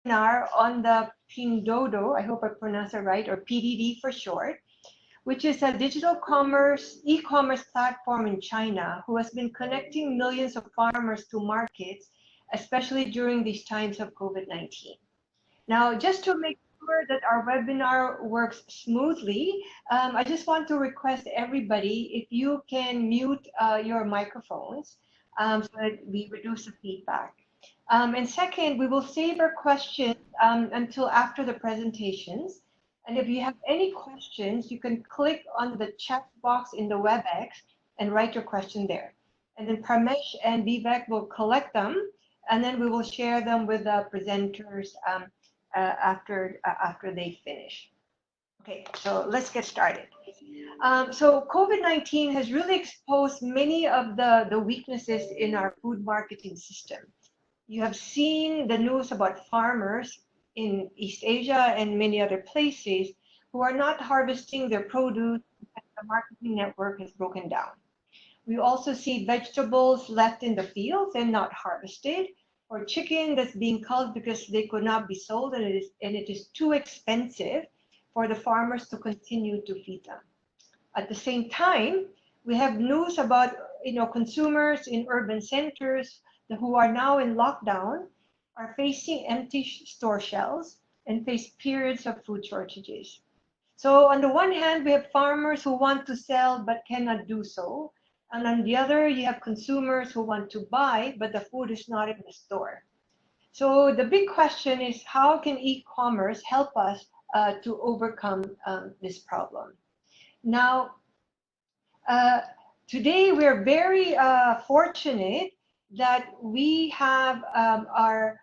webinar on the Pindodo, I hope I pronounced it right, or PDD for short, which is a digital commerce, e-commerce platform in China who has been connecting millions of farmers to markets, especially during these times of COVID-19. Now, just to make sure that our webinar works smoothly, I just want to request everybody if you can mute your microphones so that we reduce the feedback. And second, we will save our questions until after the presentations. And if you have any questions, you can click on the chat box in the WebEx and write your question there. And then Parmesh and Vivek will collect them, and then we will share them with the presenters after they finish. Okay, so let's get started. So COVID-19 has really exposed many of the weaknesses in our food marketing system. You have seen the news about farmers in East Asia and many other places who are not harvesting their produce because the marketing network has broken down. We also see vegetables left in the fields and not harvested, or chicken that's being culled because they could not be sold and it is too expensive for the farmers to continue to feed them. At the same time, we have news about consumers in urban centers who are now in lockdown are facing empty store shelves and face periods of food shortages. So on the one hand, we have farmers who want to sell but cannot do so. And on the other, you have consumers who want to buy, but the food is not in the store. So the big question is, how can e-commerce help us to overcome this problem? Now, today we're very fortunate that we have our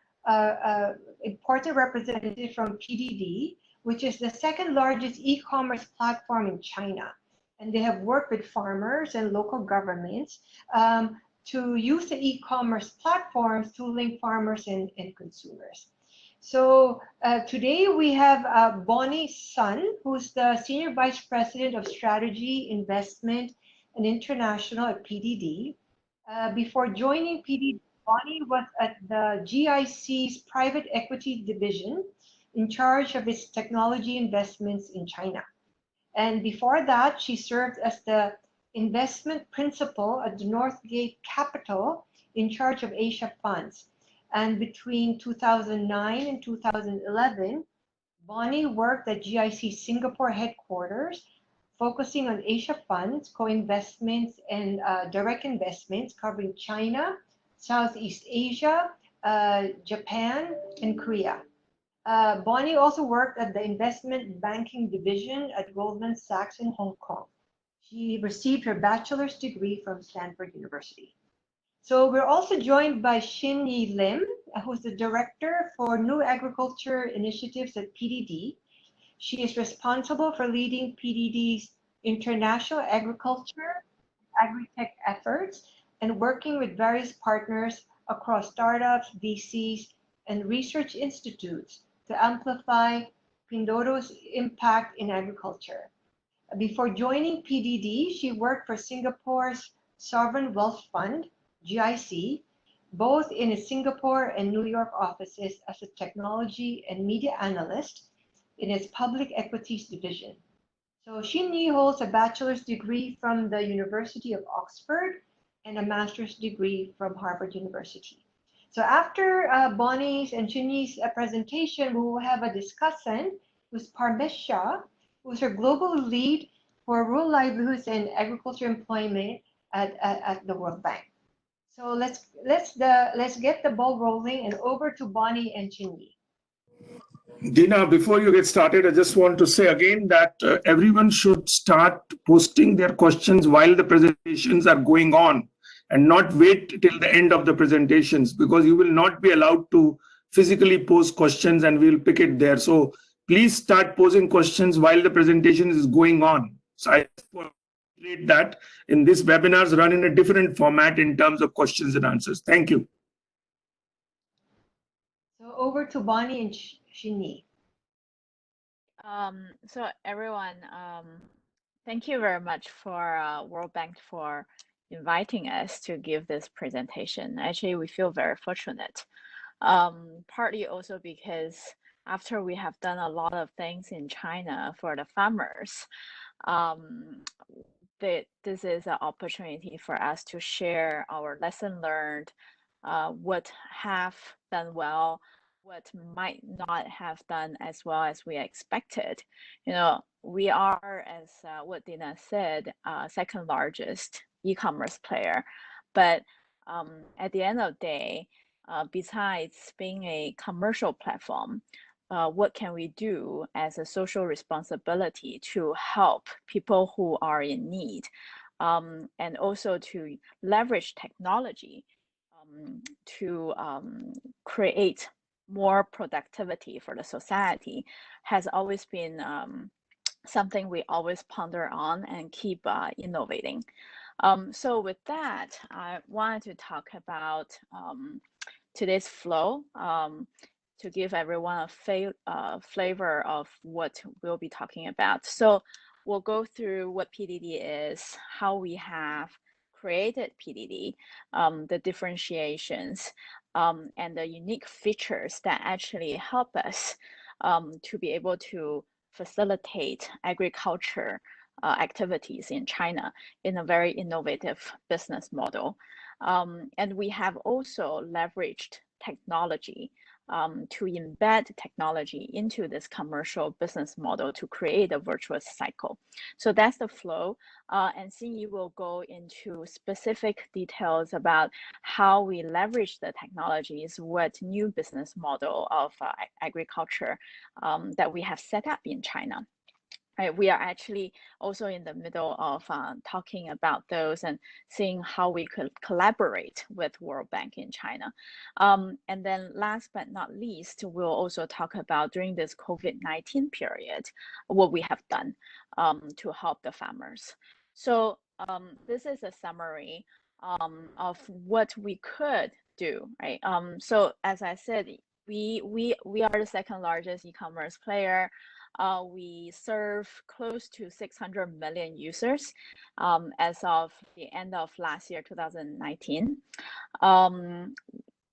important representative from PDD, which is the second largest e-commerce platform in China. And they have worked with farmers and local governments to use the e-commerce platforms to link farmers and consumers. So today we have Bonnie Sun, who's the Senior Vice President of Strategy, Investment, and International at PDD. Before joining PDD, Bonnie was at the GIC's private equity division in charge of its technology investments in China. And before that, she served as the investment principal at the Northgate Capital in charge of Asia funds. And between 2009 and 2011, Bonnie worked at GIC Singapore headquarters, focusing on Asia funds, co-investments, and direct investments covering China, Southeast Asia, Japan, and Korea. Bonnie also worked at the investment banking division at Goldman Sachs in Hong Kong. She received her bachelor's degree from Stanford University. So we're also joined by Xin-Yi Lim, who's the director for New Agriculture Initiatives at PDD. She is responsible for leading PDD's international agriculture, agri-tech efforts, and working with various partners across startups, VCs, and research institutes to amplify Pindodo's impact in agriculture. Before joining PDD, she worked for Singapore's Sovereign Wealth Fund, GIC, both in its Singapore and New York offices as a technology and media analyst in its public equities division. So Xin-Yi holds a bachelor's degree from the University of Oxford and a master's degree from Harvard University. So after Bonnie's and Xin-Yi's presentation, we will have a discussant who's Parmesh Shah, who's our global lead for rural livelihoods and agriculture employment at the World Bank. So let's get the ball rolling and over to Bonnie and Xin-Yi. Dina, before you get started, I just want to say again that everyone should start posting their questions while the presentations are going on and not wait till the end of the presentations, because you will not be allowed to physically pose questions and we'll pick it there. So please start posing questions while the presentation is going on. So I reiterate that in this webinars run in a different format in terms of questions and answers. Thank you. So over to Bonnie and Xin-Yi. So everyone, thank you very much for World Bank for inviting us to give this presentation. Actually, we feel very fortunate Partly also because after we have done a lot of things in China for the farmers, um, this is an opportunity for us to share our lesson learned, what have done well, what might not have done as well as we expected. You know, we are, as what Dina said, second largest e-commerce player, but at the end of the day, besides being a commercial platform, what can we do as a social responsibility to help people who are in need, and also to leverage technology to create more productivity for the society has always been something we always ponder on and keep innovating. So with that, I wanted to talk about today's flow, to give everyone a flavor of what we'll be talking about. So we'll go through what PDD is, how we have created PDD, the differentiations, and the unique features that actually help us to be able to facilitate agriculture activities in China in a very innovative business model. And we have also leveraged technology to embed technology into this commercial business model to create a virtuous cycle. So that's the flow. And Xinyi will go into specific details about how we leverage the technologies, what new business model of agriculture that we have set up in China. Right, we are actually also in the middle of talking about those and seeing how we could collaborate with World Bank in China. And then last but not least, we'll also talk about during this COVID-19 period, what we have done to help the farmers. So this is a summary of what we could do, right? So as I said, we are the second largest e-commerce player. We serve close to 600 million users as of the end of last year, 2019.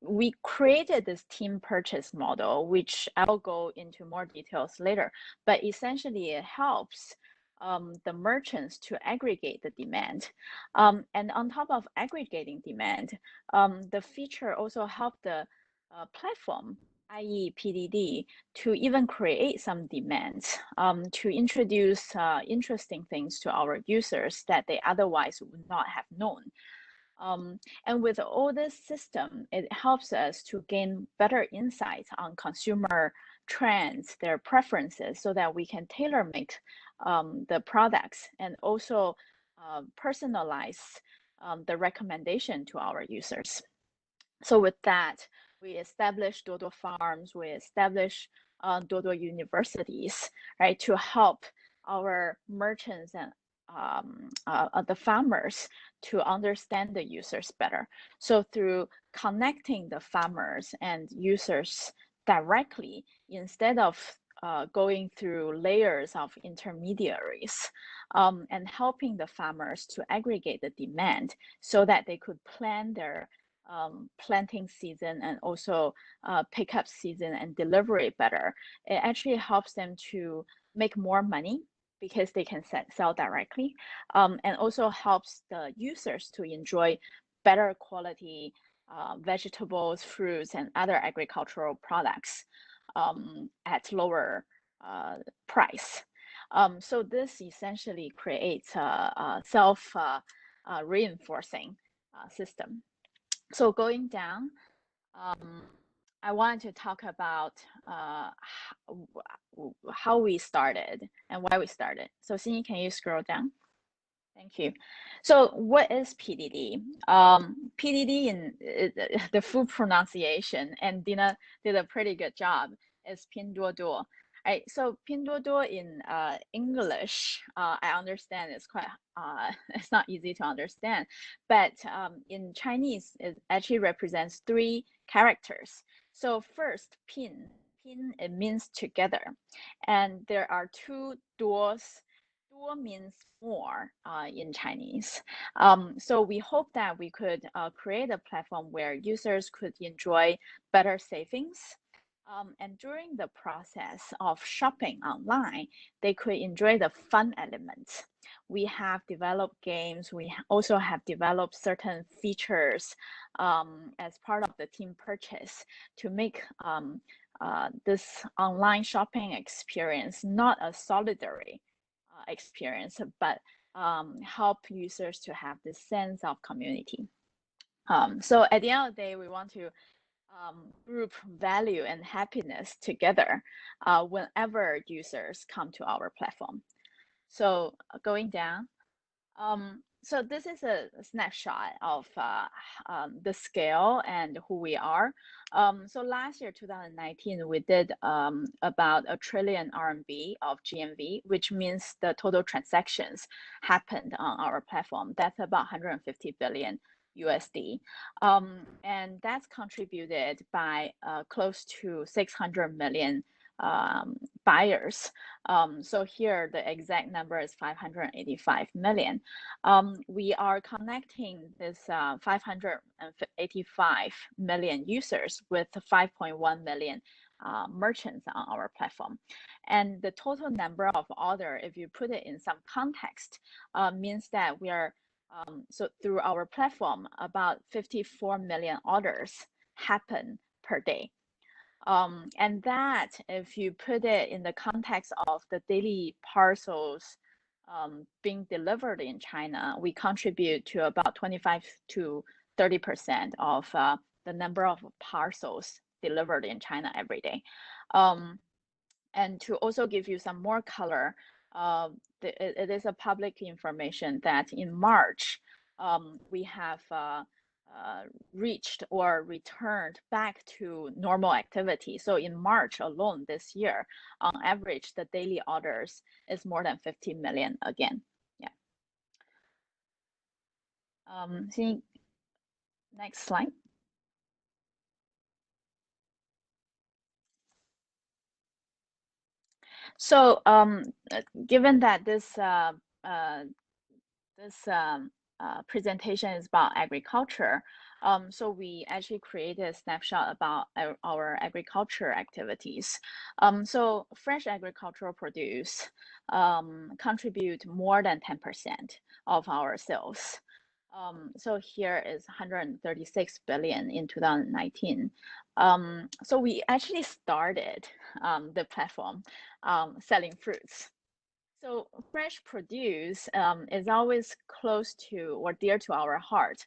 We created this team purchase model, which I'll go into more details later, but essentially it helps the merchants to aggregate the demand. And on top of aggregating demand, the feature also helped the platform, i.e. PDD, to even create some demands, to introduce interesting things to our users that they otherwise would not have known. And with all this system, it helps us to gain better insights on consumer trends, their preferences, so that we can tailor make the products and also personalize the recommendation to our users. So with that, we established Dodo Farms, we established Dodo universities, right, to help our merchants and the farmers to understand the users better. So through connecting the farmers and users directly, instead of going through layers of intermediaries, and helping the farmers to aggregate the demand so that they could plan their planting season and also pickup season and deliver it better. It actually helps them to make more money because they can sell directly, and also helps the users to enjoy better quality vegetables, fruits, and other agricultural products at lower price. So this essentially creates a self-reinforcing system. So going down, I wanted to talk about how we started and why we started. So Cindy, can you scroll down? Thank you. So what is PDD? PDD in the full pronunciation, and Dina did a pretty good job, is Pinduoduo. Right, so Pinduoduo in English, I understand it's quite, it's not easy to understand, but in Chinese, it actually represents 3 characters. So first, Pin, it means together, and there are 2 duos. duo means more in Chinese. So we hope that we could create a platform where users could enjoy better savings. And during the process of shopping online, they could enjoy the fun elements. We have developed games. We also have developed certain features as part of the team purchase to make this online shopping experience not a solitary experience, but help users to have this sense of community. So at the end of the day, we want to group value and happiness together whenever users come to our platform. So going down, so this is a snapshot of the scale and who we are. So last year, 2019, we did about 1 trillion RMB of GMV, which means the total transactions happened on our platform. That's about 150 billion USD. And that's contributed by close to 600 million buyers. So here the exact number is 585 million. We are connecting this 585 million users with 5.1 million merchants on our platform. And the total number of orders, if you put it in some context, means that we are, so through our platform, about 54 million orders happen per day. And that, if you put it in the context of the daily parcels being delivered in China, we contribute to about 25 to 30% of the number of parcels delivered in China every day. And to also give you some more color, it is a public information that in March, we have reached or returned back to normal activity. So in March alone this year, on average, the daily orders is more than 50 million again. Yeah. See, next slide. So given that this presentation is about agriculture, so we actually created a snapshot about our agriculture activities. So fresh agricultural produce contribute more than 10% of our sales. So here is 136 billion in 2019. So we actually started the platform selling fruits. So fresh produce is always close to or dear to our heart,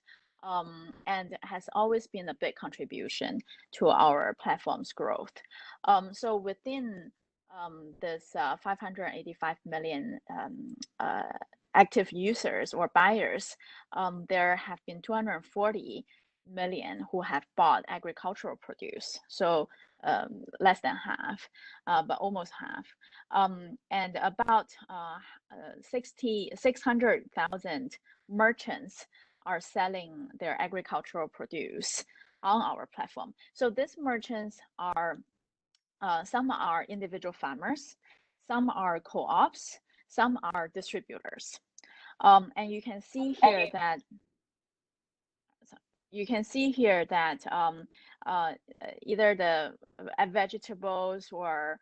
and has always been a big contribution to our platform's growth. So within this 585 million active users or buyers, there have been 240 million who have bought agricultural produce. So less than half, but almost half. And about 600,000 merchants are selling their agricultural produce on our platform. So these merchants are, some are individual farmers, some are co-ops, some are distributors. And you can see here that either the vegetables or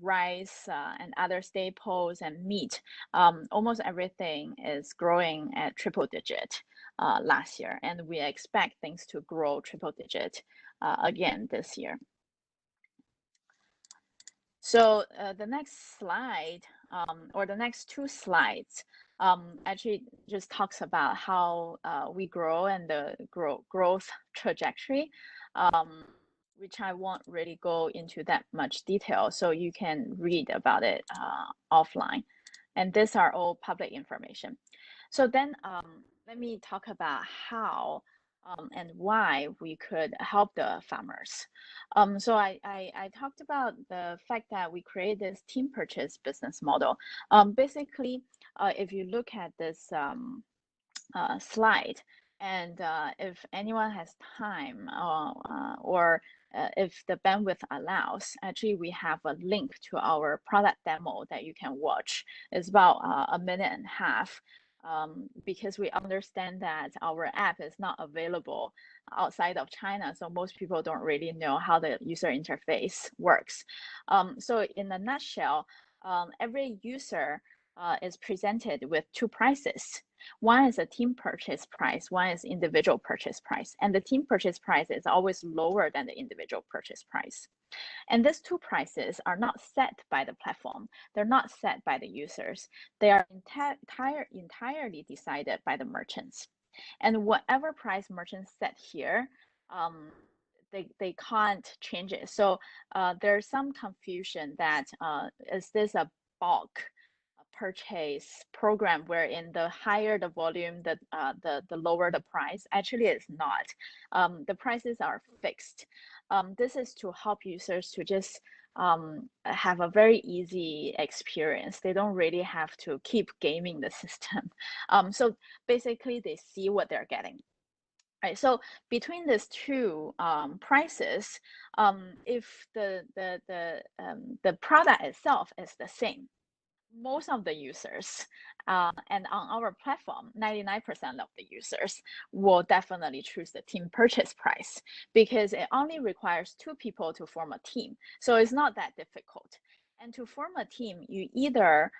rice and other staples and meat, almost everything is growing at triple digit last year, and we expect things to grow triple digit again this year. So the next slide, or the next two slides, actually just talks about how we grow and the growth trajectory, which I won't really go into that much detail, so you can read about it offline. And these are all public information. So then let me talk about how and why we could help the farmers. So I talked about the fact that we created this team purchase business model. Basically, if you look at this slide, and if anyone has time or if the bandwidth allows, actually we have a link to our product demo that you can watch. It's about a minute and a half, because we understand that our app is not available outside of China, so most people don't really know how the user interface works. So in a nutshell, every user is presented with two prices. One is a team purchase price, one is individual purchase price. And the team purchase price is always lower than the individual purchase price. And these two prices are not set by the platform. They're not set by the users. They are entirely decided by the merchants. And whatever price merchants set here, they can't change it. So there's some confusion that is this a bulk purchase program wherein the higher the volume, the lower the price? Actually, it's not. The prices are fixed. This is to help users to just have a very easy experience. They don't really have to keep gaming the system. So basically, they see what they're getting. Right, so between these two prices, if the product itself is the same, most of the users, and on our platform, 99% of the users will definitely choose the team purchase price, because it only requires two people to form a team. So it's not that difficult. And to form a team, you either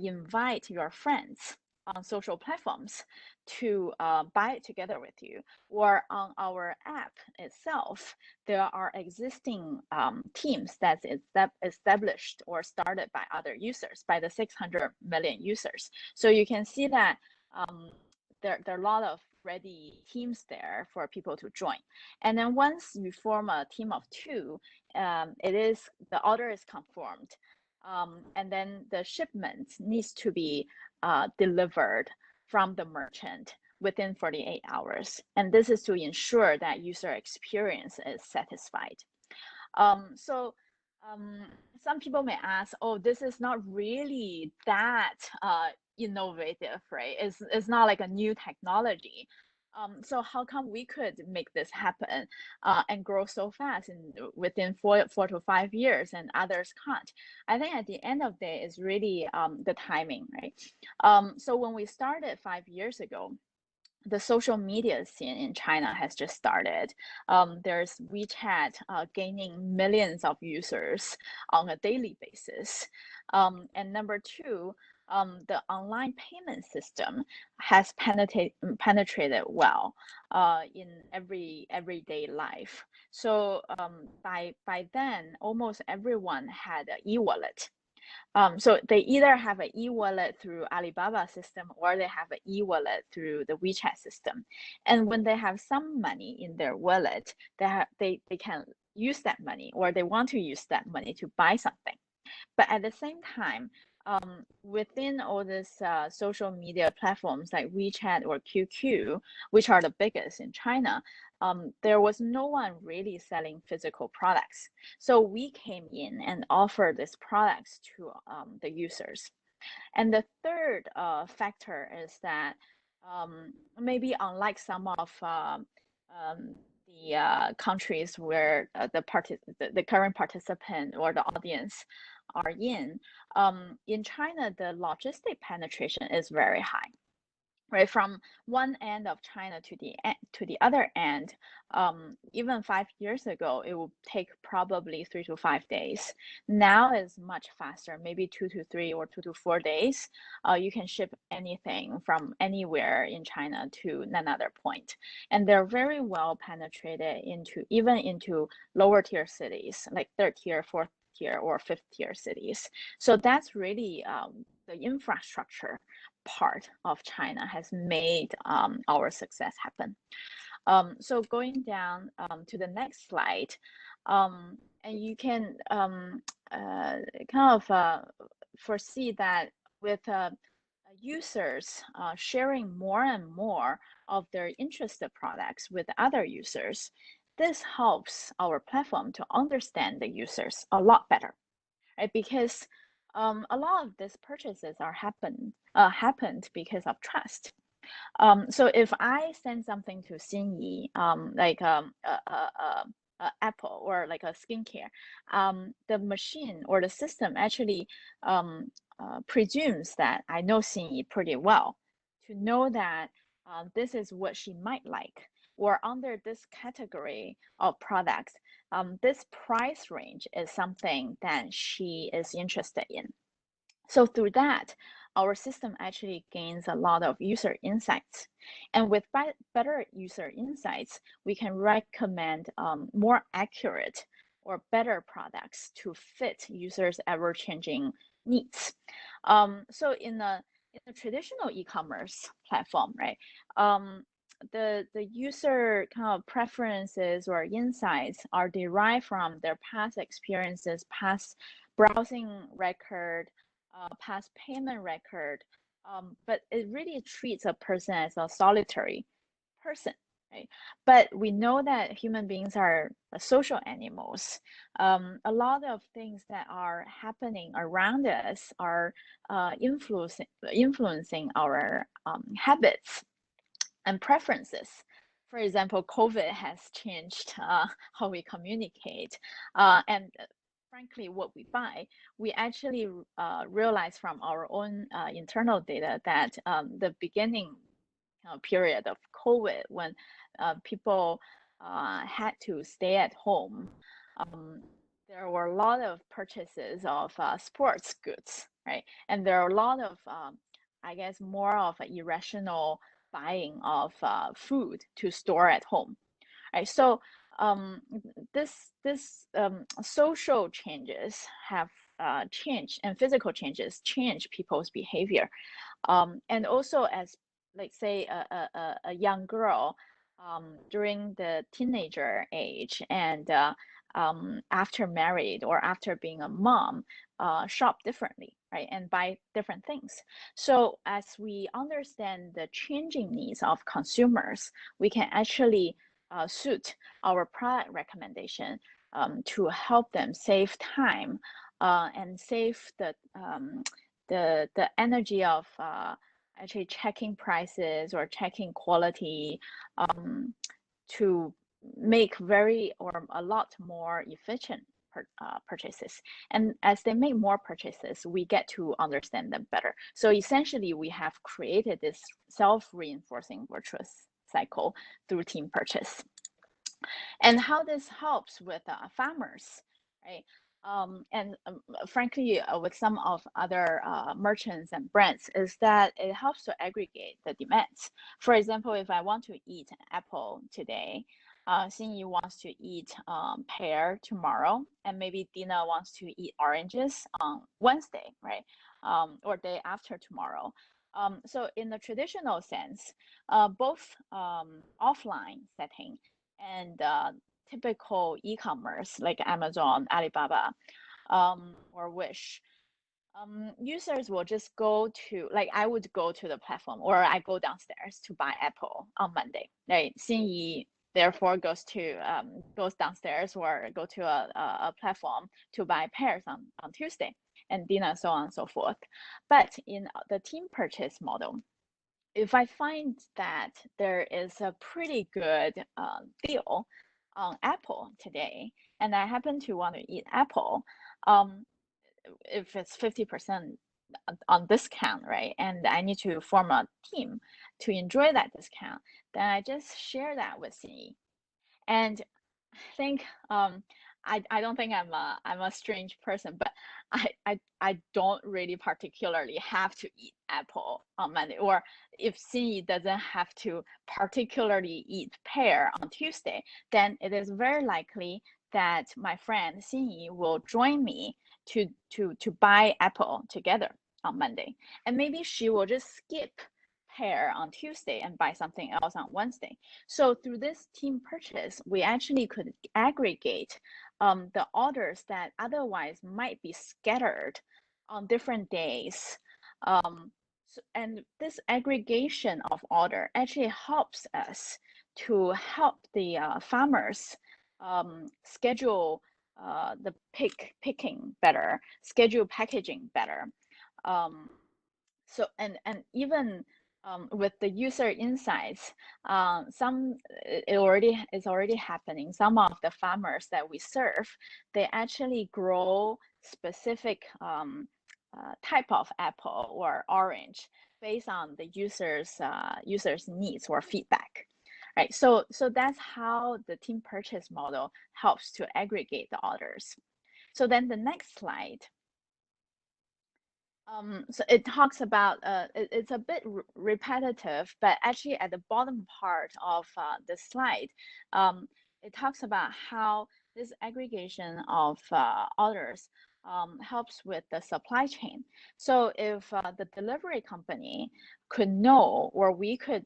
invite your friends on social platforms to buy it together with you, or on our app itself, there are existing teams that's established or started by other users, by the 600 million users. So you can see that there are a lot of ready teams there for people to join. And then once you form a team of two, the order is confirmed. And then the shipment needs to be delivered from the merchant within 48 hours. And this is to ensure that user experience is satisfied. So some people may ask, oh, this is not really that innovative, right? It's not like a new technology. So how come we could make this happen and grow so fast within 4 to 5 years and others can't? I think at the end of the day is really the timing, right? So when we started 5 years ago, the social media scene in China has just started. There's WeChat gaining millions of users on a daily basis. And number two, the online payment system has penetrated well in everyday life. So by then, almost everyone had an e-wallet. So they either have an e-wallet through Alibaba system, or they have an e-wallet through the WeChat system. And when they have some money in their wallet, they can use that money, or they want to use that money to buy something. But at the same time, within all these social media platforms like WeChat or QQ, which are the biggest in China, there was no one really selling physical products. So we came in and offered these products to the users. And the third factor is that maybe unlike some of the countries where the current participant or the audience are in China, the logistic penetration is very high. Right, from one end of China to the other end, even 5 years ago, it would take probably 3 to 5 days. Now it's much faster, maybe 2 to 3 or 2 to 4 days. You can ship anything from anywhere in China to another point, and they're very well penetrated even into lower tier cities, like third tier, fourth tier, or fifth tier cities. So that's really the infrastructure part of China has made our success happen. So going down to the next slide, and you can kind of foresee that with users sharing more and more of their interested products with other users, this helps our platform to understand the users a lot better, right? Because a lot of these purchases happened because of trust. So if I send something to Xinyi, like Apple or like a skincare, the machine or the system actually presumes that I know Xinyi pretty well, to know that this is what she might like, or under this category of products, this price range is something that she is interested in. So through that, our system actually gains a lot of user insights. And with better user insights, we can recommend more accurate or better products to fit users' ever-changing needs. So in a traditional e-commerce platform, right? The user kind of preferences or insights are derived from their past experiences, past browsing record, past payment record, but it really treats a person as a solitary person, right? But we know that human beings are social animals. A lot of things that are happening around us are influencing our habits and preferences. For example, COVID has changed how we communicate, and frankly, what we buy. We actually realize from our own internal data that the beginning period of COVID, when people had to stay at home, there were a lot of purchases of sports goods, right? And there are a lot of, I guess, more of an irrational buying of food to store at home, right? So this social changes have changed, and physical changes change people's behavior, and also as, like, say, a young girl during the teenager age, and after married or after being a mom, shop differently, right, and buy different things. So as we understand the changing needs of consumers, we can actually suit our product recommendation to help them save time and save the energy of actually checking prices or checking quality, to make a lot more efficient purchases. And as they make more purchases, we get to understand them better. So essentially, we have created this self-reinforcing virtuous cycle through team purchase. And how this helps with farmers, right? And frankly, with some of other merchants and brands, is that it helps to aggregate the demands. For example, if I want to eat apple today, Xinyi wants to eat pear tomorrow, and maybe Dina wants to eat oranges on Wednesday, right? Or day after tomorrow. So in the traditional sense, both offline setting and typical e-commerce like Amazon, Alibaba, or Wish, users will just go to, like, I would go to the platform, or I go downstairs to buy apple on Monday, right? Xinyi therefore goes downstairs or go to a platform to buy pears on Tuesday, and Dina, so on and so forth. But in the team purchase model, if I find that there is a pretty good deal on apple today, and I happen to want to eat apple, if it's 50% on discount, right, and I need to form a team to enjoy that discount, then I just share that with Xinyi. And I think I don't think I'm a strange person, but I don't really particularly have to eat apple on Monday, or if Xinyi doesn't have to particularly eat pear on Tuesday, then it is very likely that my friend Xinyi will join me to buy apple together on Monday, and maybe she will just skip pear on Tuesday and buy something else on Wednesday. So through this team purchase, we actually could aggregate the orders that otherwise might be scattered on different days. And this aggregation of order actually helps us to help the farmers schedule the picking better, schedule packaging better. So and even with the user insights, it's already happening. Some of the farmers that we serve, they actually grow specific type of apple or orange based on the users needs or feedback, right? So that's how the team purchase model helps to aggregate the orders. So then the next slide. So it talks about, it's a bit repetitive, but actually at the bottom part of the slide, it talks about how this aggregation of orders helps with the supply chain. So if the delivery company could know, or we could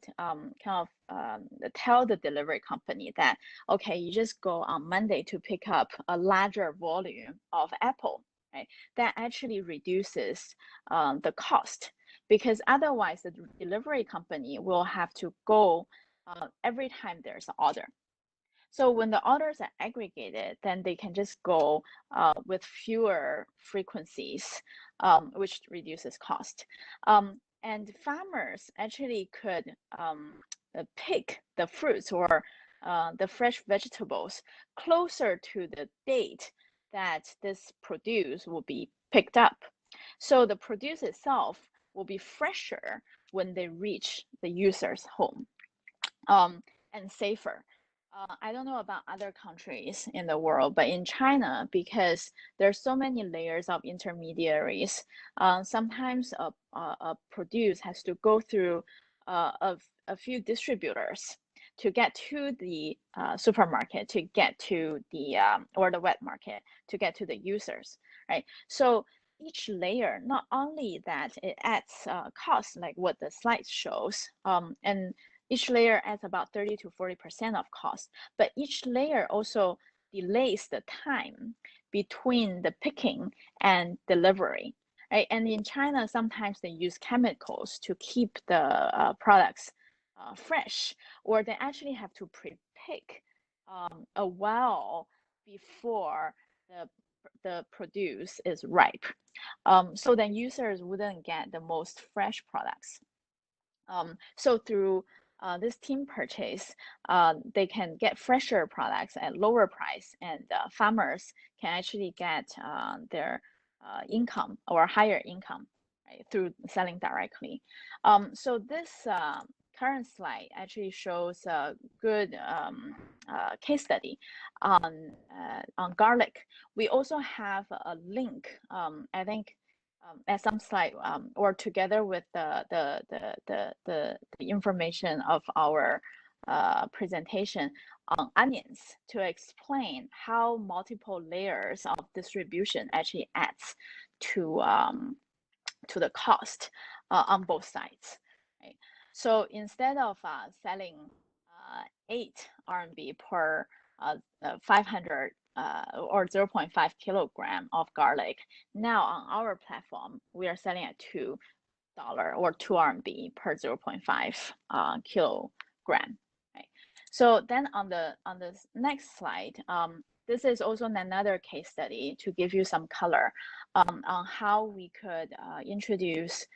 tell the delivery company that, okay, you just go on Monday to pick up a larger volume of apple, right? That actually reduces the cost, because otherwise the delivery company will have to go every time there's an order. So when the orders are aggregated, then they can just go with fewer frequencies, which reduces cost. And farmers actually could pick the fruits or the fresh vegetables closer to the date that this produce will be picked up. So the produce itself will be fresher when they reach the user's home, and safer. I don't know about other countries in the world, but in China, because there's so many layers of intermediaries, sometimes a produce has to go through a few distributors to get to the supermarket, to get to the or the wet market, to get to the users, right? So each layer, not only that it adds cost, like what the slide shows, and each layer adds about 30 to 40% of cost, but each layer also delays the time between the picking and delivery, right? And in China, sometimes they use chemicals to keep the products fresh, or they actually have to pre-pick a while before the produce is ripe. So then users wouldn't get the most fresh products. So through this team purchase, they can get fresher products at lower price, and farmers can actually get their income or higher income, right, through selling directly. So this current slide actually shows a good case study on garlic. We also have a link, I think, at some slide, or together with the information of our presentation on onions, to explain how multiple layers of distribution actually adds to the cost on both sides, right? So instead of selling 8 RMB per 500 or 0.5 kilogram of garlic, now on our platform we are selling at $2 or 2 RMB per 0.5 kilogram, right? So then on the next slide, this is also another case study to give you some color on how we could introduce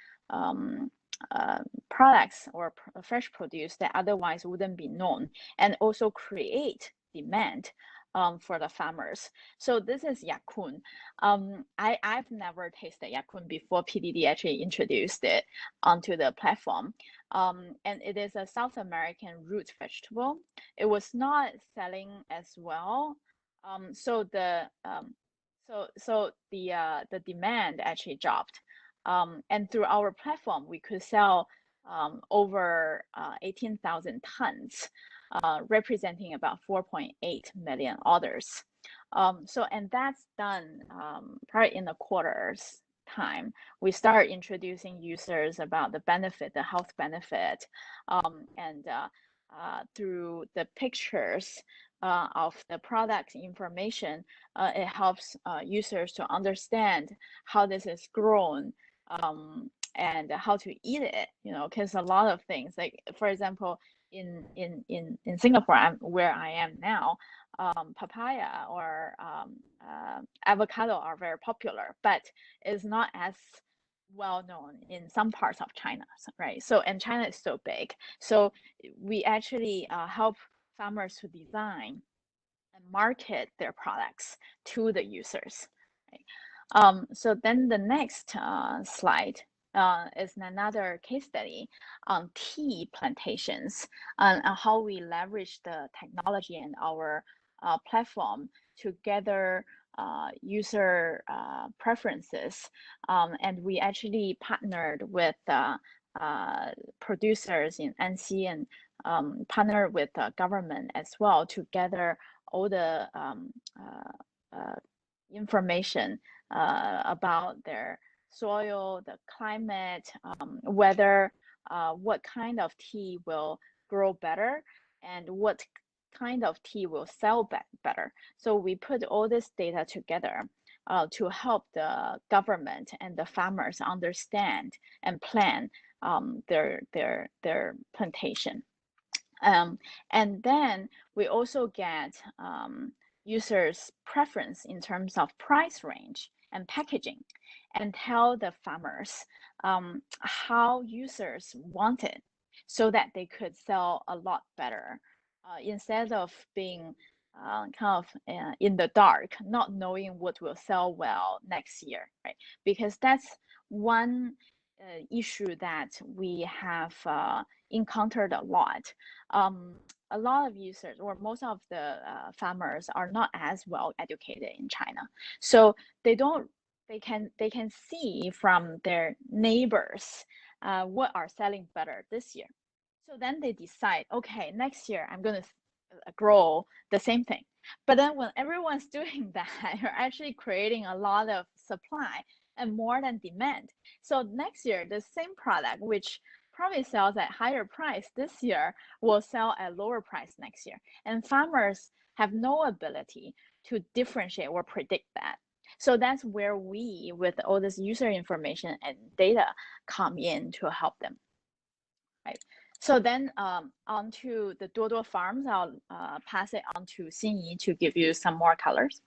products or fresh produce that otherwise wouldn't be known, and also create demand for the farmers. So this is Yakun. I've never tasted Yakun before PDD actually introduced it onto the platform. And it is a South American root vegetable. It was not selling as well. So the demand actually dropped. And through our platform, we could sell over 18,000 tons, representing about 4.8 million orders. And that's done probably in a quarter's time. We start introducing users about the benefit, the health benefit, and through the pictures of the product information, it helps users to understand how this is grown, and how to eat it, because a lot of things, like for example, in Singapore, where I am now, papaya or avocado are very popular, but it's not as well known in some parts of China, right? So, and China is so big. So we actually help farmers to design and market their products to the users. Right? So then the next slide is another case study on tea plantations and how we leverage the technology and our platform to gather user preferences. And we actually partnered with producers in NC and partnered with the government as well to gather all the information about their soil, the climate, weather, what kind of tea will grow better, and what kind of tea will sell better. So we put all this data together to help the government and the farmers understand and plan their plantation. And then we also get users' preference in terms of price range and packaging, and tell the farmers how users want it so that they could sell a lot better instead of being kind of in the dark, not knowing what will sell well next year, right? Because that's one issue that we have encountered a lot. A lot of users or most of the farmers are not as well educated in China, so they don't they can see from their neighbors what are selling better this year. So then they decide, okay, next year I'm going to grow the same thing. But then when everyone's doing that, you're actually creating a lot of supply and more than demand. So next year, the same product, which probably sells at higher price this year, will sell at lower price next year. And farmers have no ability to differentiate or predict that. So that's where we, with all this user information and data, come in to help them, right? So then on to the Duoduo farms, I'll pass it on to Xinyi to give you some more colors.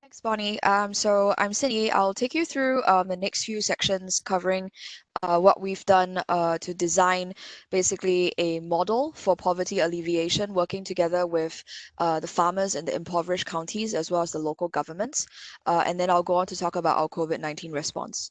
Thanks, Bonnie. So I'm Cindy. I'll take you through the next few sections covering what we've done to design basically a model for poverty alleviation, working together with the farmers in the impoverished counties as well as the local governments. And then I'll go on to talk about our COVID-19 response.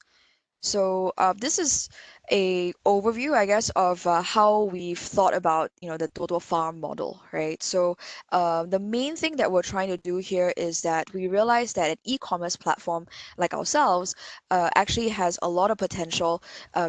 So this is a overview, I guess, of how we've thought about, the Dodo farm model, right? So the main thing that we're trying to do here is that we realize that an e-commerce platform like ourselves actually has a lot of potential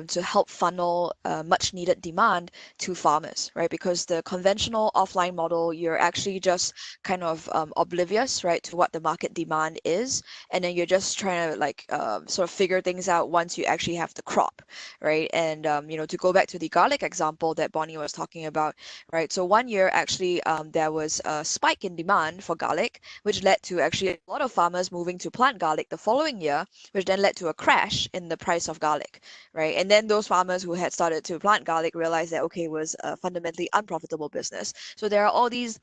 to help funnel much needed demand to farmers, right? Because the conventional offline model, you're actually just kind of oblivious, right, to what the market demand is, and then you're just trying to like sort of figure things out once you actually have the crop, right? And to go back to the garlic example that Bonnie was talking about, right? So one year actually there was a spike in demand for garlic, which led to actually a lot of farmers moving to plant garlic the following year, which then led to a crash in the price of garlic, right? And then those farmers who had started to plant garlic realized that okay, it was a fundamentally unprofitable business. So there are all these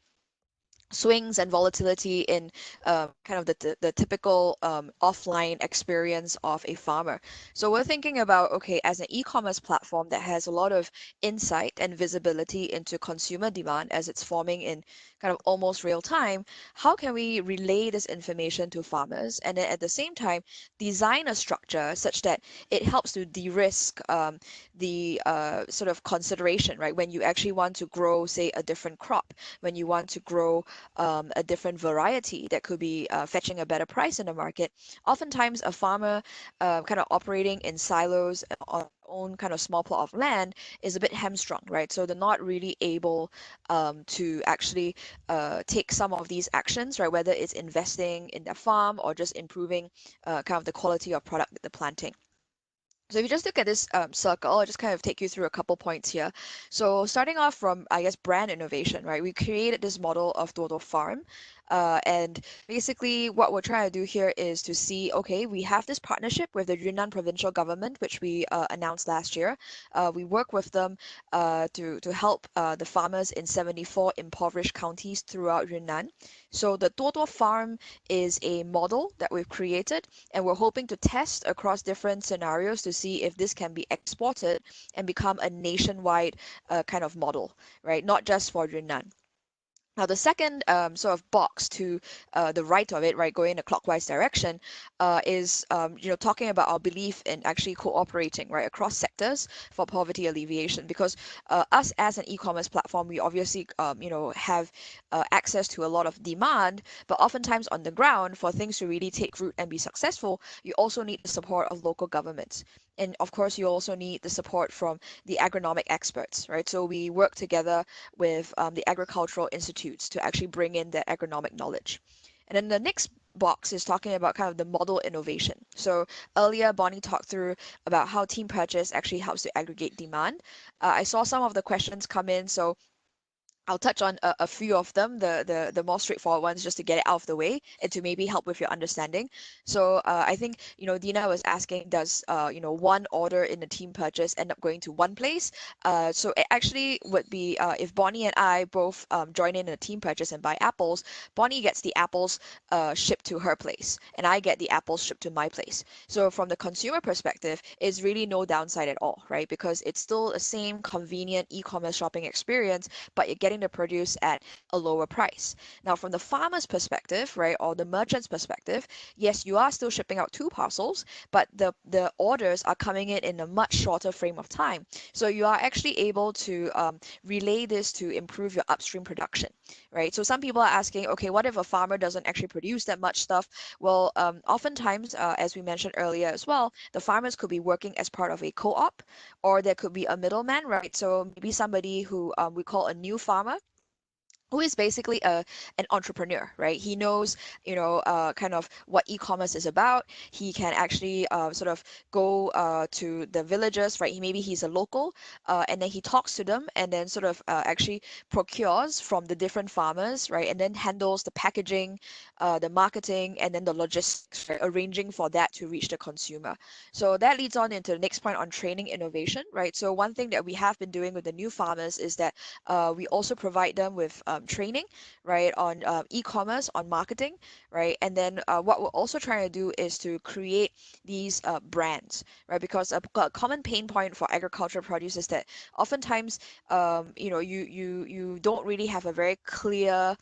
swings and volatility in kind of the typical offline experience of a farmer. So we're thinking about, okay, as an e-commerce platform that has a lot of insight and visibility into consumer demand as it's forming in kind of almost real time, how can we relay this information to farmers and then at the same time design a structure such that it helps to de-risk the sort of consideration, right? When you actually want to grow, say, a different crop, when you want to grow a different variety that could be fetching a better price in the market. Oftentimes, a farmer kind of operating in silos on their own kind of small plot of land is a bit hamstrung, right? So they're not really able to actually take some of these actions, right? Whether it's investing in their farm or just improving kind of the quality of product that they're planting. So if you just look at this circle, I'll just kind of take you through a couple points here. So starting off from, I guess, brand innovation, right? We created this model of Dodo Farm And basically what we're trying to do here is to see, okay, we have this partnership with the Yunnan provincial government, which we announced last year. We work with them to help the farmers in 74 impoverished counties throughout Yunnan. So the Duoduo farm is a model that we've created, and we're hoping to test across different scenarios to see if this can be exported and become a nationwide kind of model, right? Not just for Yunnan. Now, the second sort of box to the right of it, right, going in a clockwise direction, is talking about our belief in actually cooperating, right, across sectors for poverty alleviation. Because us as an e-commerce platform, we obviously have access to a lot of demand, but oftentimes on the ground, for things to really take root and be successful, you also need the support of local governments. And of course, you also need the support from the agronomic experts, right? So we work together with the agricultural institutes to actually bring in the agronomic knowledge. And then the next box is talking about kind of the model innovation. So earlier, Bonnie talked through about how team purchase actually helps to aggregate demand. I saw some of the questions come in, so I'll touch on a few of them, the more straightforward ones, just to get it out of the way and to maybe help with your understanding. So I think Dina was asking, does one order in a team purchase end up going to one place? So it actually would be if Bonnie and I both join in a team purchase and buy apples, Bonnie gets the apples shipped to her place, and I get the apples shipped to my place. So from the consumer perspective, it's really no downside at all, right? Because it's still the same convenient e-commerce shopping experience, but you're getting the produce at a lower price. Now, from the farmer's perspective, right, or the merchant's perspective, yes, you are still shipping out two parcels, but the orders are coming in a much shorter frame of time. So you are actually able to relay this to improve your upstream production, right? So some people are asking, okay, what if a farmer doesn't actually produce that much stuff? Well, oftentimes, as we mentioned earlier as well, the farmers could be working as part of a co-op, or there could be a middleman, right? So maybe somebody who we call a new farmer, who is basically an entrepreneur, right? He knows, kind of what e-commerce is about. He can actually sort of go to the villages, right? Maybe he's a local, and then he talks to them, and then sort of actually procures from the different farmers, right? And then handles the packaging, the marketing, and then the logistics, right? Arranging for that to reach the consumer. So that leads on into the next point on training innovation, right? So one thing that we have been doing with the new farmers is that we also provide them with training, right, on e-commerce, on marketing, right? And then what we're also trying to do is to create these brands, right? Because a common pain point for agricultural produce is that oftentimes, you don't really have a very clear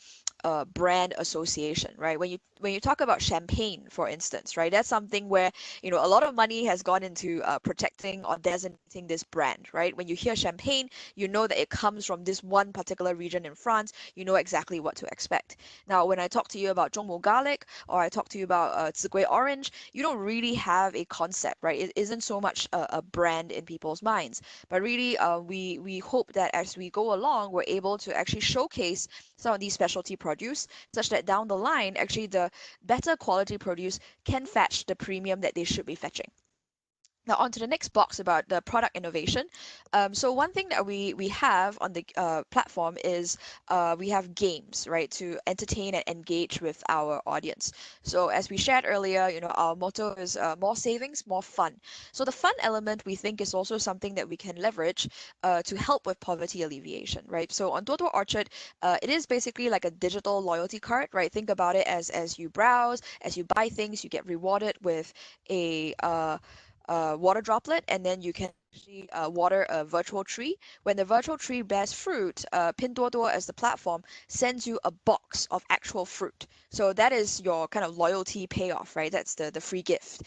brand association, right? When you talk about champagne, for instance, right, that's something where a lot of money has gone into protecting or designating this brand, right? When you hear champagne, you know that it comes from this one particular region in France. You know exactly what to expect. Now, when I talk to you about Zhongmu garlic, or I talk to you about Zigui orange, you don't really have a concept, right? It isn't so much a brand in people's minds, but really, we hope that as we go along, we're able to actually showcase some of these specialty produce, such that down the line, actually the better quality produce can fetch the premium that they should be fetching. Now on to the next box about the product innovation. So one thing that we have on the platform is we have games, right, to entertain and engage with our audience. So as we shared earlier, our motto is more savings, more fun. So the fun element we think is also something that we can leverage to help with poverty alleviation, right? So on Duoduo Orchard, it is basically like a digital loyalty card, right? Think about it as you browse, as you buy things, you get rewarded with a water droplet, and then you can actually water a virtual tree. When the virtual tree bears fruit, Pinduoduo as the platform sends you a box of actual fruit. So that is your kind of loyalty payoff, right? That's the free gift.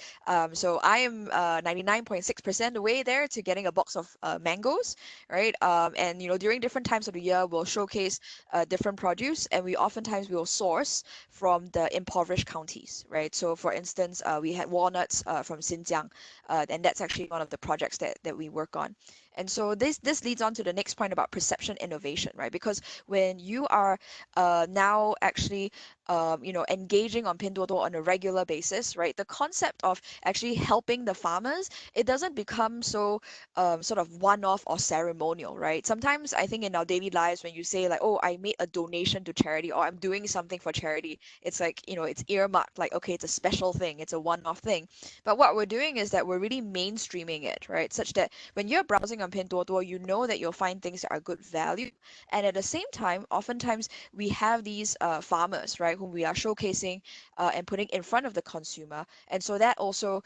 So I am 99.6% the way there to getting a box of mangoes, right? And during different times of the year, we'll showcase different produce, and we oftentimes will source from the impoverished counties, right? So for instance, we had walnuts from Xinjiang, and that's actually one of the projects that we work on. And so this leads on to the next point about perception innovation, right? Because when you are now actually engaging on Pinduoduo on a regular basis, right? The concept of actually helping the farmers, it doesn't become so sort of one-off or ceremonial, right? Sometimes I think in our daily lives, when you say like, oh, I made a donation to charity or I'm doing something for charity, it's like, it's earmarked like, okay, it's a special thing, it's a one-off thing. But what we're doing is that we're really mainstreaming it, right? Such that when you're browsing on Pinduoduo, you know that you'll find things that are good value. And at the same time, oftentimes we have these farmers, right, whom we are showcasing and putting in front of the consumer. And so that also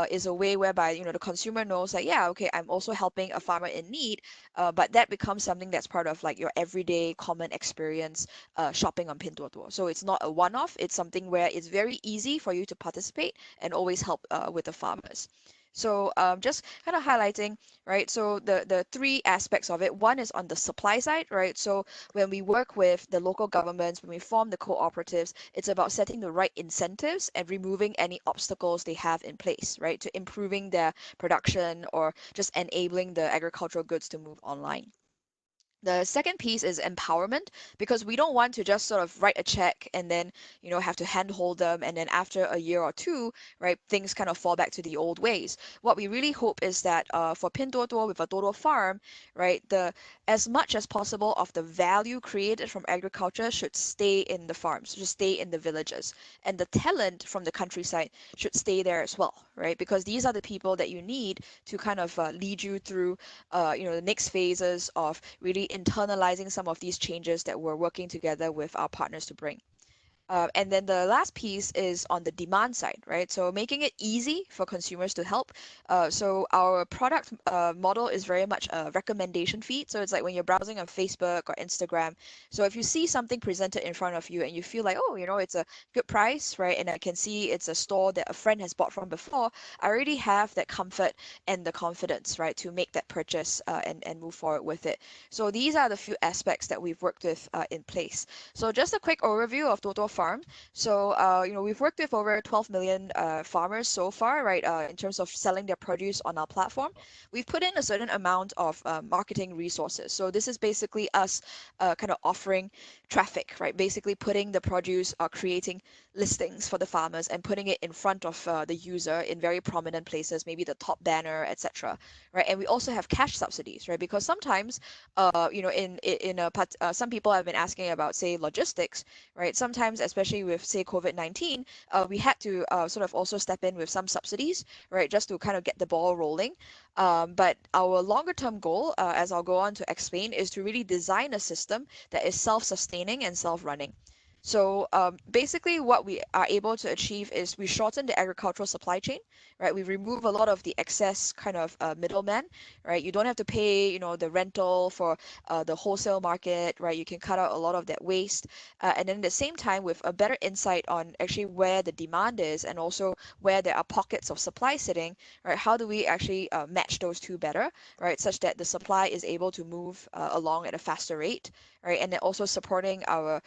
is a way whereby, the consumer knows that, yeah, okay, I'm also helping a farmer in need, but that becomes something that's part of like your everyday common experience shopping on Pinduoduo. So it's not a one-off, it's something where it's very easy for you to participate and always help with the farmers. So just kind of highlighting, right? So the three aspects of it. One is on the supply side, right? So when we work with the local governments, when we form the cooperatives, it's about setting the right incentives and removing any obstacles they have in place, right? To improving their production or just enabling the agricultural goods to move online. The second piece is empowerment, because we don't want to just sort of write a check and then, have to handhold them, and then after a year or two, right, things kind of fall back to the old ways. What we really hope is that for Pinduoduo with a Dodo farm, right, the as much as possible of the value created from agriculture should stay in the farms, should stay in the villages, and the talent from the countryside should stay there as well, right? Because these are the people that you need to kind of lead you through the next phases of really internalizing some of these changes that we're working together with our partners to bring. And then the last piece is on the demand side, right? So making it easy for consumers to help. So our product model is very much a recommendation feed. So it's like when you're browsing on Facebook or Instagram. So if you see something presented in front of you and you feel like, oh, it's a good price, right? And I can see it's a store that a friend has bought from before, I already have that comfort and the confidence, right, to make that purchase and move forward with it. So these are the few aspects that we've worked with in place. So just a quick overview of Toto Farm. So, we've worked with over 12 million farmers so far, right, in terms of selling their produce on our platform. We've put in a certain amount of marketing resources. So this is basically us kind of offering traffic, right, basically putting the produce or creating listings for the farmers and putting it in front of the user in very prominent places, maybe the top banner, etc. Right, and we also have cash subsidies, right, because sometimes, some people have been asking about, say, logistics, right? Sometimes, especially with, say, COVID-19, we had to sort of also step in with some subsidies, right, just to kind of get the ball rolling. But our longer term goal, as I'll go on to explain, is to really design a system that is self-sustaining and self-running. So basically what we are able to achieve is we shorten the agricultural supply chain, right? We remove a lot of the excess kind of middleman, right? You don't have to pay, the rental for the wholesale market, right? You can cut out a lot of that waste. And then at the same time, with a better insight on actually where the demand is and also where there are pockets of supply sitting, right? How do we actually match those two better, right? Such that the supply is able to move along at a faster rate, right? And then also supporting our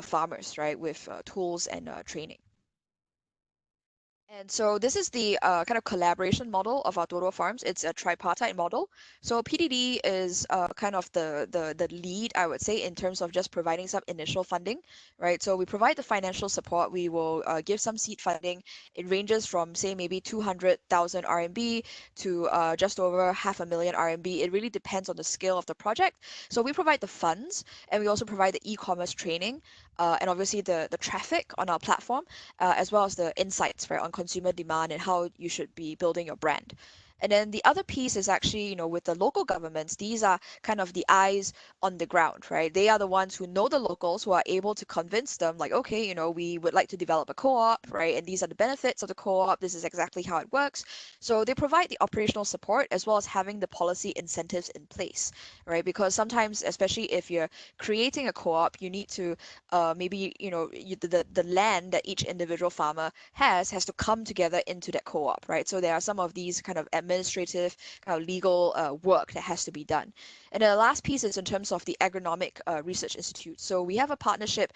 farmers, right, with tools and training. And so this is the kind of collaboration model of our Dodo Farms. It's a tripartite model. So PDD is kind of the lead, I would say, in terms of just providing some initial funding, right? So we provide the financial support. We will give some seed funding. It ranges from, say, maybe 200,000 RMB to just over 500,000 RMB. It really depends on the scale of the project. So we provide the funds, and we also provide the e-commerce training, and obviously the traffic on our platform, as well as the insights, right, on consumer demand and how you should be building your brand. And then the other piece is actually, with the local governments, these are kind of the eyes on the ground, right? They are the ones who know the locals, who are able to convince them, like, okay, we would like to develop a co-op, right? And these are the benefits of the co-op. This is exactly how it works. So they provide the operational support as well as having the policy incentives in place, right? Because sometimes, especially if you're creating a co-op, you need to maybe, the land that each individual farmer has to come together into that co-op, right? So there are some of these kind of administrative kind of legal work that has to be done. And then the last piece is in terms of the agronomic research institute. So we have a partnership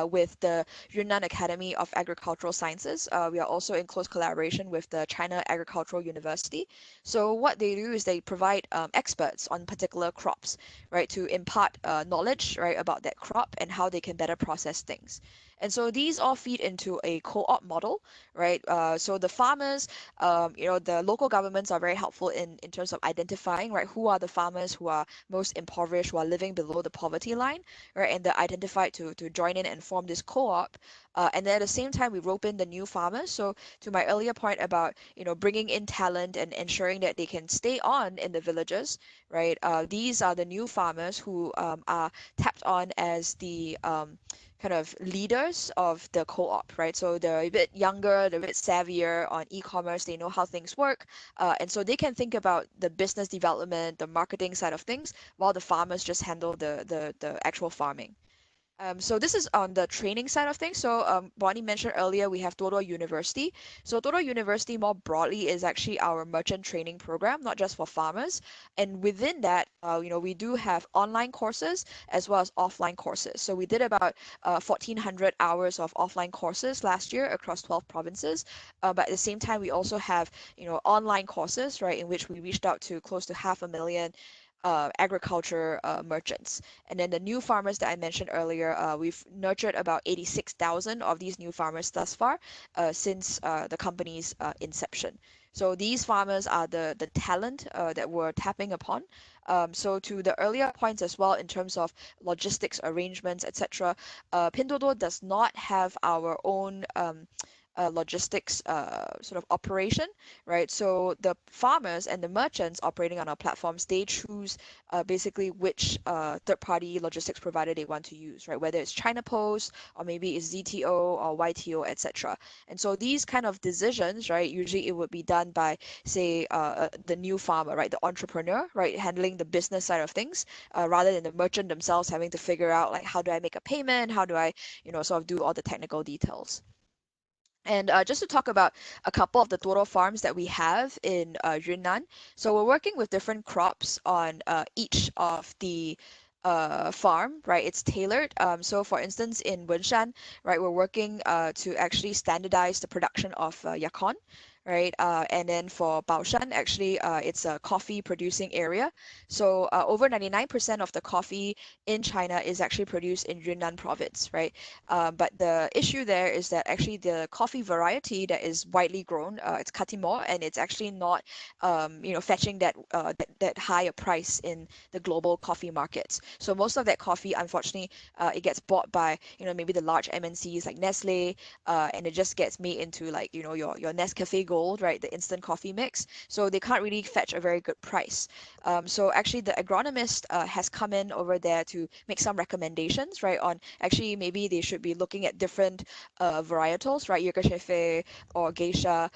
with the Yunnan Academy of Agricultural Sciences. We are also in close collaboration with the China Agricultural University. So what they do is they provide experts on particular crops, right, to impart knowledge, right, about that crop and how they can better process things. And so these all feed into a co-op model, right? So the farmers, the local governments are very helpful in terms of identifying, right, who are the farmers who are most impoverished, who are living below the poverty line, right? And they're identified to join in and form this co-op. And then at the same time, we rope in the new farmers. So to my earlier point about, bringing in talent and ensuring that they can stay on in the villages, right? These are the new farmers who are tapped on as the kind of leaders of the co-op, right? So they're a bit younger, they're a bit savvier on e-commerce, they know how things work, and so they can think about the business development, the marketing side of things, while the farmers just handle the actual farming. So this is on the training side of things. So Bonnie mentioned earlier we have Dodo University. So Dodo University more broadly is actually our merchant training program, not just for farmers. And within that, we do have online courses as well as offline courses. So we did about 1,400 hours of offline courses last year across 12 provinces. But at the same time, we also have, online courses, right, in which we reached out to close to 500,000 agriculture merchants. And then the new farmers that I mentioned earlier, we've nurtured about 86,000 of these new farmers thus far since the company's inception. So these farmers are the talent that we're tapping upon. So to the earlier points as well, in terms of logistics arrangements, etc., Pinduoduo does not have our own logistics sort of operation, right? So the farmers and the merchants operating on our platforms, they choose basically which third-party logistics provider they want to use, right? Whether it's China Post or maybe it's ZTO or YTO, etc. And so these kind of decisions, right? Usually it would be done by, say, the new farmer, right? The entrepreneur, right? Handling the business side of things, rather than the merchant themselves having to figure out like how do I make a payment, how do I, sort of do all the technical details. And just to talk about a couple of the total farms that we have in Yunnan. So we're working with different crops on each of the farm, right? It's tailored. So for instance, in Wenshan, right, we're working to actually standardize the production of yakon, right? And then for Baoshan, actually, it's a coffee producing area. So over 99% of the coffee in China is actually produced in Yunnan province, right? But the issue there is that actually the coffee variety that is widely grown, it's Katimo, and it's actually not, fetching that higher price in the global coffee markets. So most of that coffee, unfortunately, it gets bought by, maybe the large MNCs like Nestle, and it just gets made into like, your Nescafe Gold, right, the instant coffee mix. So they can't really fetch a very good price. So actually the agronomist has come in over there to make some recommendations, right, on actually maybe they should be looking at different varietals, right, Yirgachefei or Geisha,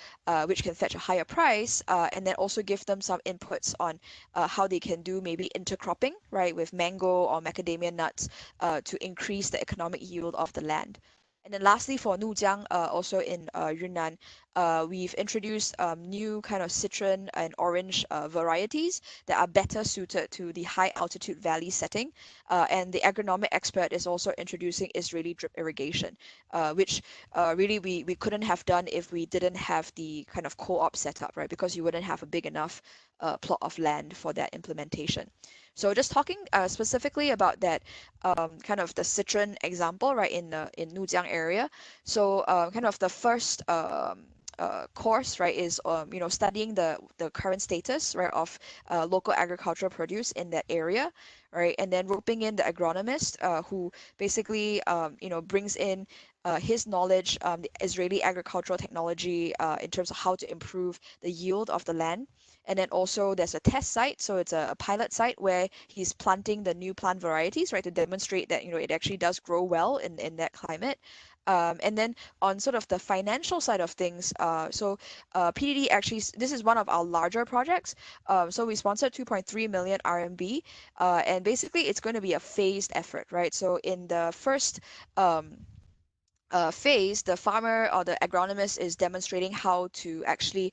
which can fetch a higher price, and then also give them some inputs on how they can do maybe intercropping, right, with mango or macadamia nuts to increase the economic yield of the land. And then lastly, for Nujiang, also in Yunnan, we've introduced new kind of citron and orange varieties that are better suited to the high altitude valley setting. And the agronomic expert is also introducing Israeli drip irrigation, which really we couldn't have done if we didn't have the kind of co-op setup, right? Because you wouldn't have a big enough plot of land for that implementation. So just talking specifically about that kind of the citron example, right, in Nujiang area. So kind of the first course, right, is studying the current status, right, of local agricultural produce in that area, right, and then roping in the agronomist who basically brings in his knowledge, the Israeli agricultural technology in terms of how to improve the yield of the land. And then also there's a test site, so it's a pilot site where he's planting the new plant varieties, right, to demonstrate that it actually does grow well in that climate. And then on sort of the financial side of things, so PDD actually, this is one of our larger projects. So we sponsored 2.3 million RMB, and basically it's going to be a phased effort, right? So in the first phase, the farmer or the agronomist is demonstrating how to actually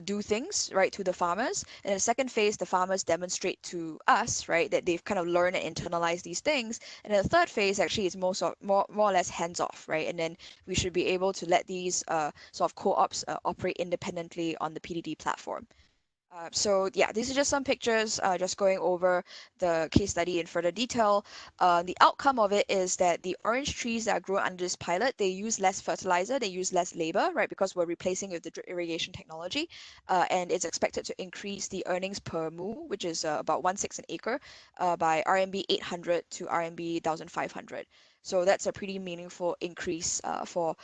do things, right, to the farmers. And in the second phase, the farmers demonstrate to us, right, that they've kind of learned and internalized these things. And then the third phase actually is more or less hands off, right? And then we should be able to let these sort of co-ops operate independently on the PDD platform. So yeah, these are just some pictures, just going over the case study in further detail. The outcome of it is that the orange trees that are grown under this pilot, they use less fertilizer, they use less labor, right? Because we're replacing with the drip irrigation technology, and it's expected to increase the earnings per mu, which is about 1/6 an acre, by RMB 800 to RMB 1,500. So that's a pretty meaningful increase for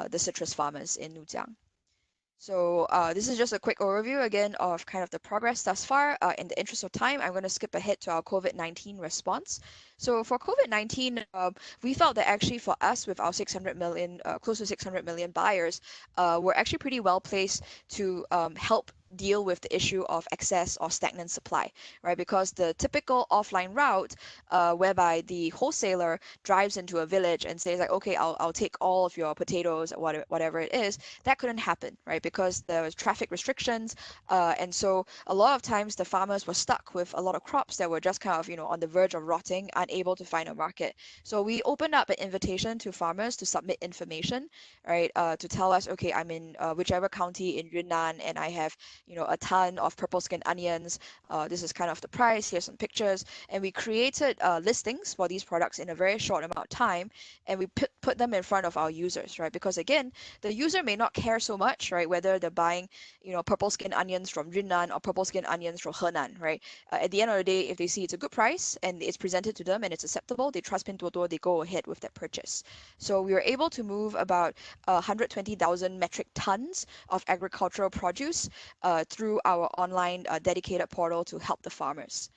the citrus farmers in Nujiang. So this is just a quick overview again of kind of the progress thus far. In the interest of time, I'm going to skip ahead to our COVID-19 response. So for COVID-19, we felt that actually for us with our 600 million, close to 600 million buyers, we're actually pretty well placed to help deal with the issue of excess or stagnant supply, right? Because the typical offline route, whereby the wholesaler drives into a village and says like, okay, I'll take all of your potatoes, whatever it is, that couldn't happen, right? Because there was traffic restrictions, and so a lot of times the farmers were stuck with a lot of crops that were just kind of, on the verge of rotting, unable to find a market. So we opened up an invitation to farmers to submit information, right? To tell us, okay, I'm in whichever county in Yunnan, and I have a ton of purple skin onions. This is kind of the price. Here's some pictures. And we created listings for these products in a very short amount of time. And we put them in front of our users, right? Because again, the user may not care so much, right? Whether they're buying, purple skin onions from Yunnan or purple skin onions from Henan, right? At the end of the day, if they see it's a good price and it's presented to them and it's acceptable, they trust Pinduoduo, they go ahead with that purchase. So we were able to move about 120,000 metric tons of agricultural produce through our online dedicated portal to help the farmers.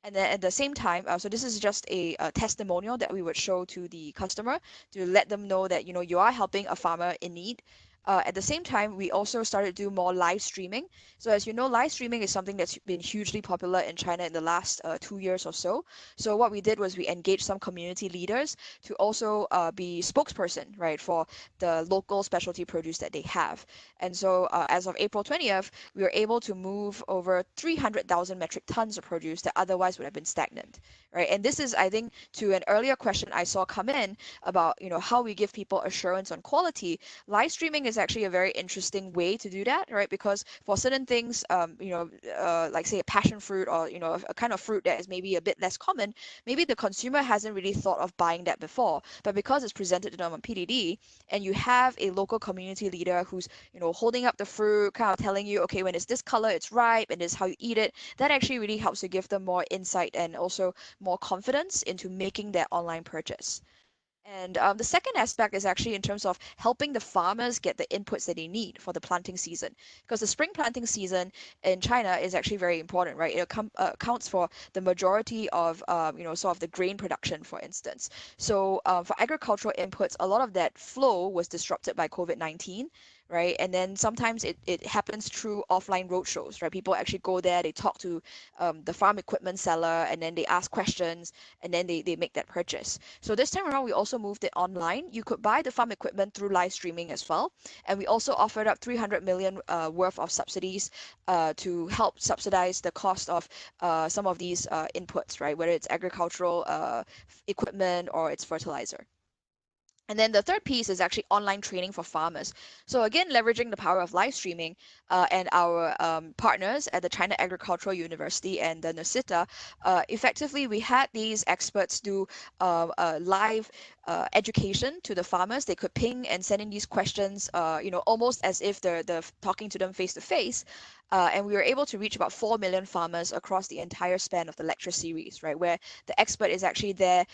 And then at the same time, so this is just a testimonial that we would show to the customer to let them know that you are helping a farmer in need. At the same time, we also started to do more live streaming. So as you know, live streaming is something that's been hugely popular in China in the last 2 years or so. So what we did was we engaged some community leaders to also be spokesperson, right, for the local specialty produce that they have. And so as of April 20th, we were able to move over 300,000 metric tons of produce that otherwise would have been stagnant, right? And this is, I think, to an earlier question I saw come in about, how we give people assurance on quality. Live streaming is actually a very interesting way to do that, right? Because for certain things, like say a passion fruit or, a kind of fruit that is maybe a bit less common, maybe the consumer hasn't really thought of buying that before, but because it's presented to them on PDD and you have a local community leader who's, holding up the fruit, kind of telling you, okay, when it's this color, it's ripe and this is how you eat it, that actually really helps to give them more insight and also more confidence into making their online purchase. And the second aspect is actually in terms of helping the farmers get the inputs that they need for the planting season. Because the spring planting season in China is actually very important, right? It accounts for the majority of, sort of the grain production, for instance. So for agricultural inputs, a lot of that flow was disrupted by COVID-19. Right. And then sometimes it happens through offline roadshows, right? People actually go there, they talk to the farm equipment seller, and then they ask questions, and then they make that purchase. So this time around, we also moved it online. You could buy the farm equipment through live streaming as well. And we also offered up 300 million worth of subsidies to help subsidize the cost of some of these inputs, right? Whether it's agricultural equipment or it's fertilizer. And then the third piece is actually online training for farmers. So again, leveraging the power of live streaming and our partners at the China Agricultural University and the NUSITA, effectively we had these experts do live education to the farmers. They could ping and send in these questions, almost as if they're talking to them face to face. And we were able to reach about 4 million farmers across the entire span of the lecture series, right? Where the expert is actually there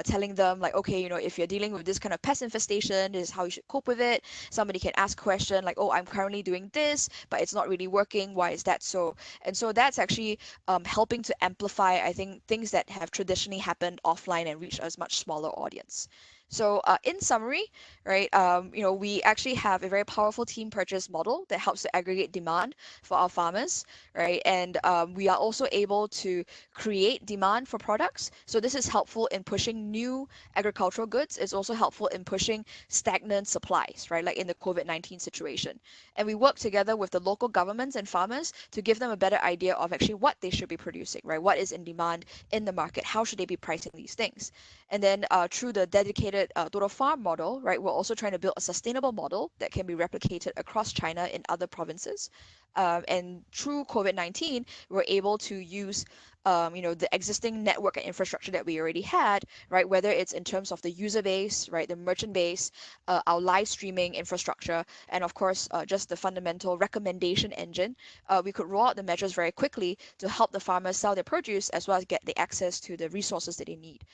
telling them like, okay, if you're dealing with this kind of pest infestation, this is how you should cope with it. Somebody can ask a question like, oh, I'm currently doing this, but it's not really working. Why is that so? And so that's actually helping to amplify, I think, things that have traditionally happened offline and reach a much smaller audience. So in summary, right, we actually have a very powerful team purchase model that helps to aggregate demand for our farmers, right? And we are also able to create demand for products. So this is helpful in pushing new agricultural goods. It's also helpful in pushing stagnant supplies, right? Like in the COVID-19 situation. And we work together with the local governments and farmers to give them a better idea of actually what they should be producing, right? What is in demand in the market? How should they be pricing these things? And then through the dedicated Dodo Farm model, right, we're also trying to build a sustainable model that can be replicated across China in other provinces. And through COVID-19, we're able to use the existing network and infrastructure that we already had, right? Whether it's in terms of the user base, right, the merchant base, our live streaming infrastructure, and of course, just the fundamental recommendation engine, we could roll out the measures very quickly to help the farmers sell their produce as well as get the access to the resources that they need.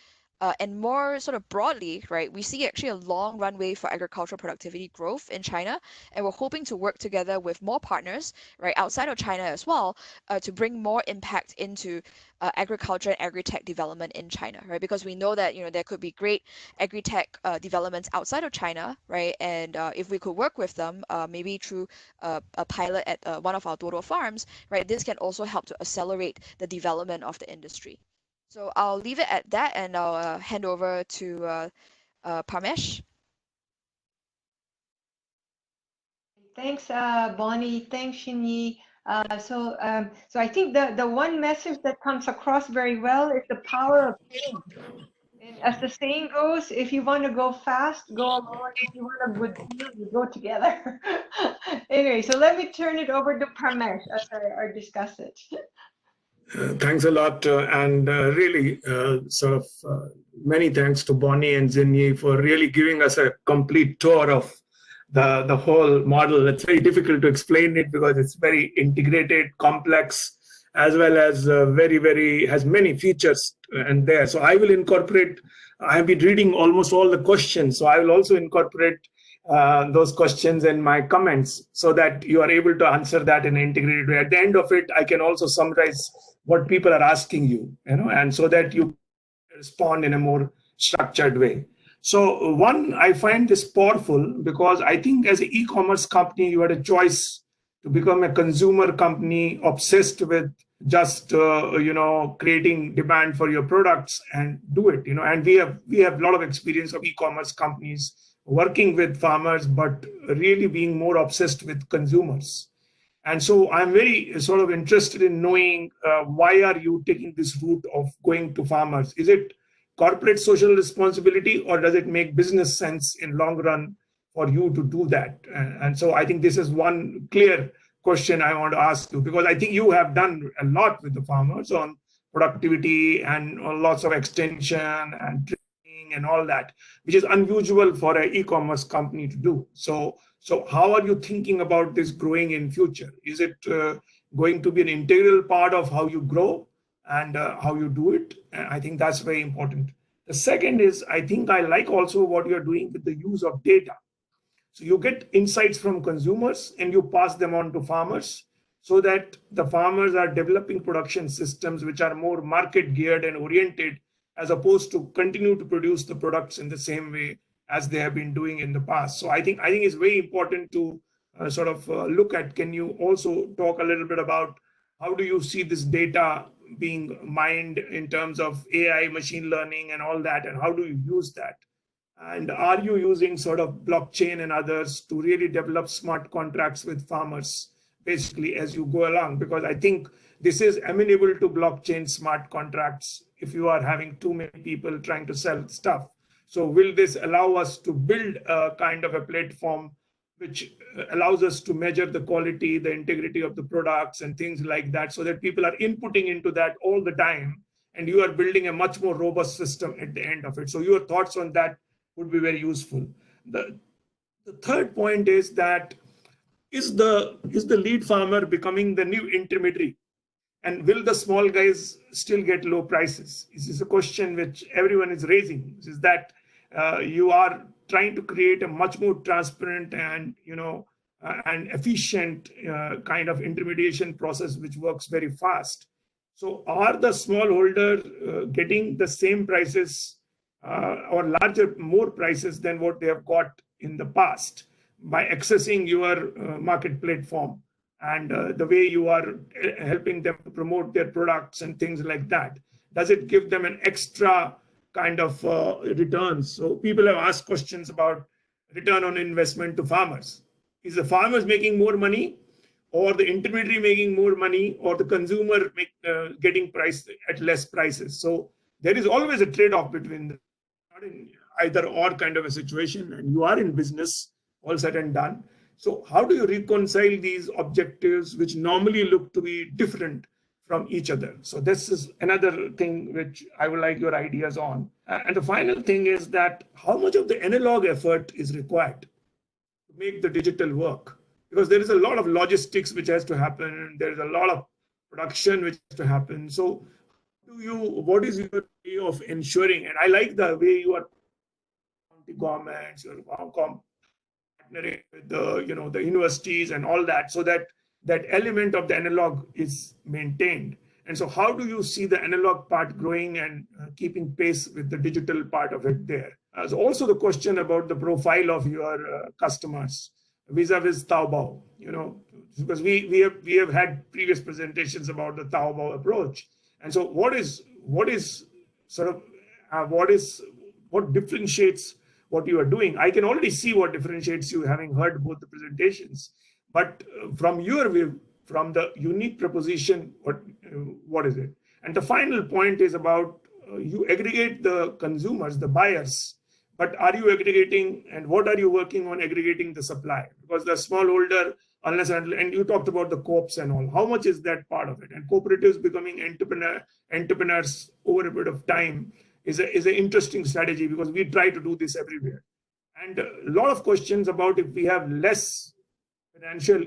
And more sort of broadly, right, we see actually a long runway for agricultural productivity growth in China, and we're hoping to work together with more partners, right, outside of China as well, to bring more impact into agriculture and agri-tech development in China, right? Because we know that there could be great agri-tech developments outside of China, right? And if we could work with them, maybe through a pilot at one of our Dodo farms, right, this can also help to accelerate the development of the industry. So I'll leave it at that, and I'll hand over to Parmesh. Thanks, Bonnie. Thanks, Shinyi. So I think the one message that comes across very well is the power of team. And as the saying goes, if you want to go fast, go alone. If you want a good deal, you go together. Anyway, so let me turn it over to Parmesh as our discuss it. Thanks a lot, and really many thanks to Bonnie and Zinyi for really giving us a complete tour of the whole model. It's very difficult to explain it because it's very integrated, complex, as well as has many features and there. So I will incorporate, I have been reading almost all the questions, so I will also incorporate those questions in my comments so that you are able to answer that in an integrated way. At the end of it, I can also summarize what people are asking you, and so that you respond in a more structured way. So one, I find this powerful because I think as an e-commerce company, you had a choice to become a consumer company obsessed with just creating demand for your products and do it. And we have a lot of experience of e-commerce companies working with farmers, but really being more obsessed with consumers. And so I'm very sort of interested in knowing why are you taking this route of going to farmers? Is it corporate social responsibility, or does it make business sense in long run for you to do that? And so I think this is one clear question I want to ask you, because I think you have done a lot with the farmers on productivity and lots of extension and training and all that, which is unusual for an e-commerce company to do. So how are you thinking about this growing in future? Is it going to be an integral part of how you grow and how you do it? And I think that's very important. The second is, I think I like also what you're doing with the use of data. So you get insights from consumers and you pass them on to farmers so that the farmers are developing production systems which are more market geared and oriented, as opposed to continue to produce the products in the same way as they have been doing in the past. So I think it's very important to look at. Can you also talk a little bit about how do you see this data being mined in terms of AI, machine learning and all that, and how do you use that? And are you using sort of blockchain and others to really develop smart contracts with farmers, basically, as you go along? Because I think this is amenable to blockchain smart contracts if you are having too many people trying to sell stuff. So will this allow us to build a kind of a platform which allows us to measure the quality, the integrity of the products and things like that, so that people are inputting into that all the time, and you are building a much more robust system at the end of it? So your thoughts on that would be very useful. The third point is that is the lead farmer becoming the new intermediary, and will the small guys still get low prices? This is a question which everyone is raising. Is that you are trying to create a much more transparent and and efficient kind of intermediation process which works very fast. So are the smallholder getting the same prices or larger, more prices than what they have got in the past by accessing your market platform and the way you are helping them to promote their products and things like that? Does it give them an extra kind of returns? So people have asked questions about return on investment to farmers. Is the farmers making more money, or the intermediary making more money, or the consumer getting price at less prices? So there is always a trade-off between them, not in either or kind of a situation, and you are in business, all said and done. So how do you reconcile these objectives, which normally look to be different from each other? So this is another thing which I would like your ideas on. And the final thing is that how much of the analog effort is required to make the digital work? Because there is a lot of logistics which has to happen. There is a lot of production which has to happen. So what is your way of ensuring? And I like the way you are county governments, you're partnering with the universities and all that, so that that element of the analog is maintained. And so how do you see the analog part growing and keeping pace with the digital part of it there? So also the question about the profile of your customers vis-a-vis Taobao, because we have had previous presentations about the Taobao approach. And so what differentiates what you are doing? I can already see what differentiates you, having heard both the presentations. But from your view, from the unique proposition, what is it? And the final point is about you aggregate the consumers, the buyers, but are you aggregating, and what are you working on aggregating the supply? Because the smallholder, and you talked about the co-ops and all, how much is that part of it? And cooperatives becoming entrepreneurs over a period of time is an interesting strategy, because we try to do this everywhere. And a lot of questions about if we have less financial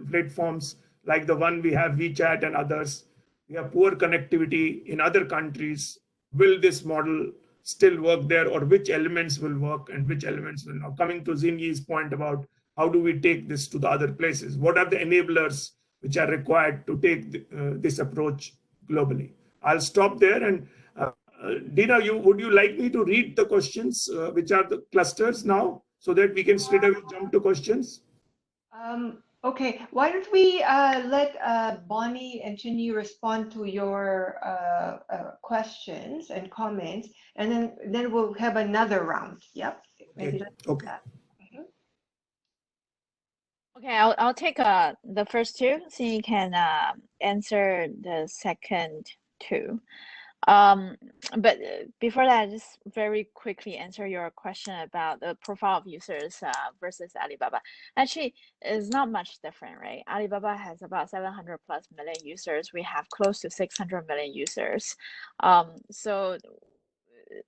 platforms like the one we have, WeChat and others, we have poor connectivity in other countries. Will this model still work there, or which elements will work and which elements will not? Coming to Zinyi's point about how do we take this to the other places? What are the enablers which are required to take this approach globally? I'll stop there. And Dina, would you like me to read the questions, which are the clusters now, so that we can straight away jump to questions? Okay, why don't we let Bonnie and Chinny respond to your questions and comments, and then we'll have another round. Yep. Maybe let's do that. Okay, I'll take the first two, so you can answer the second two. But before that, just very quickly answer your question about the profile of users versus Alibaba. Actually, it's not much different, right? Alibaba has about 700+ million users. We have close to 600 million users. So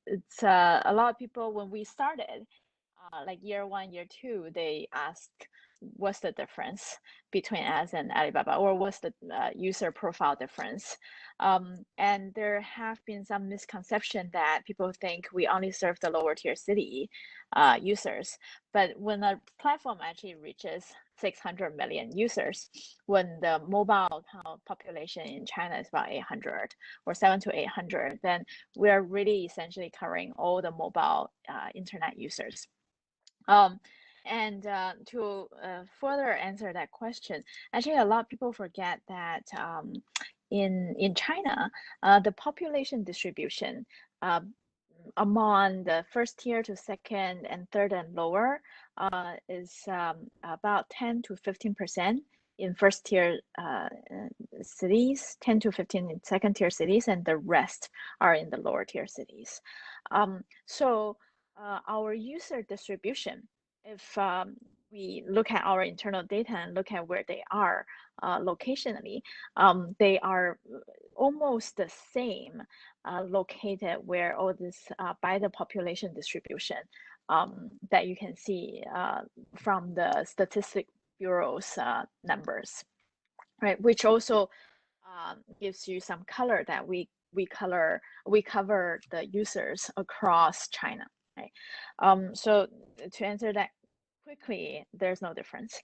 it's a lot of people, when we started, like year 1, year 2, they asked, what's the difference between us and Alibaba, or what's the user profile difference? And there have been some misconception that people think we only serve the lower tier city users. But when a platform actually reaches 600 million users, when the mobile population in China is about 800 or 700 to 800, then we are really essentially covering all the mobile internet users. And to further answer that question, actually a lot of people forget that in China, the population distribution among the first tier to second and third and lower is about 10 to 15% in first tier cities, 10 to 15 in second tier cities, and the rest are in the lower tier cities. So our user distribution, if we look at our internal data and look at where they are locationally, they are almost the same located where all this by the population distribution that you can see from the Statistic Bureau's numbers, right? Which also gives you some color that we cover the users across China, right? So to answer that quickly, there's no difference.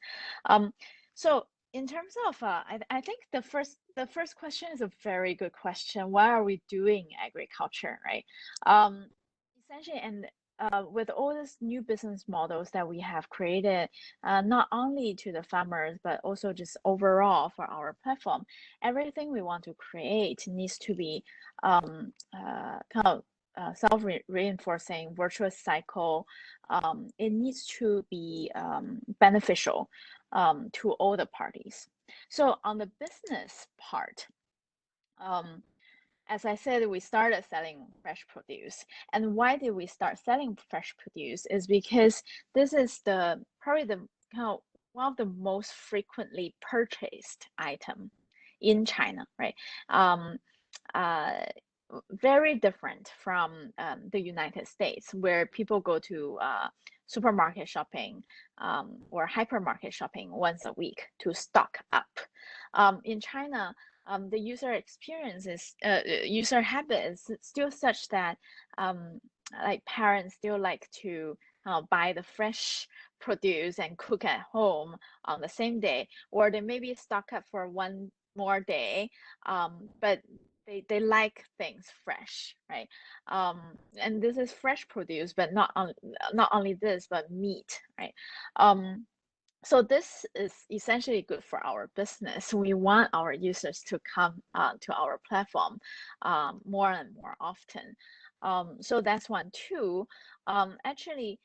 So in terms of, I think the first question is a very good question. Why are we doing agriculture, right? Essentially, and with all these new business models that we have created, not only to the farmers, but also just overall for our platform, everything we want to create needs to be kind of self-reinforcing, virtuous cycle. It needs to be beneficial to all the parties. So on the business part, as I said, we started selling fresh produce. And why did we start selling fresh produce? Is because this is probably the kind of one of the most frequently purchased item in China, right? Very different from the United States, where people go to supermarket shopping or hypermarket shopping once a week to stock up. In China, the user experience is user habit is still such that like parents still like to buy the fresh produce and cook at home on the same day, or they maybe stock up for one more day, but they like things fresh, right? And this is fresh produce, but not only this, but meat, right? So this is essentially good for our business. We want our users to come to our platform more and more often. So that's one. Two, actually,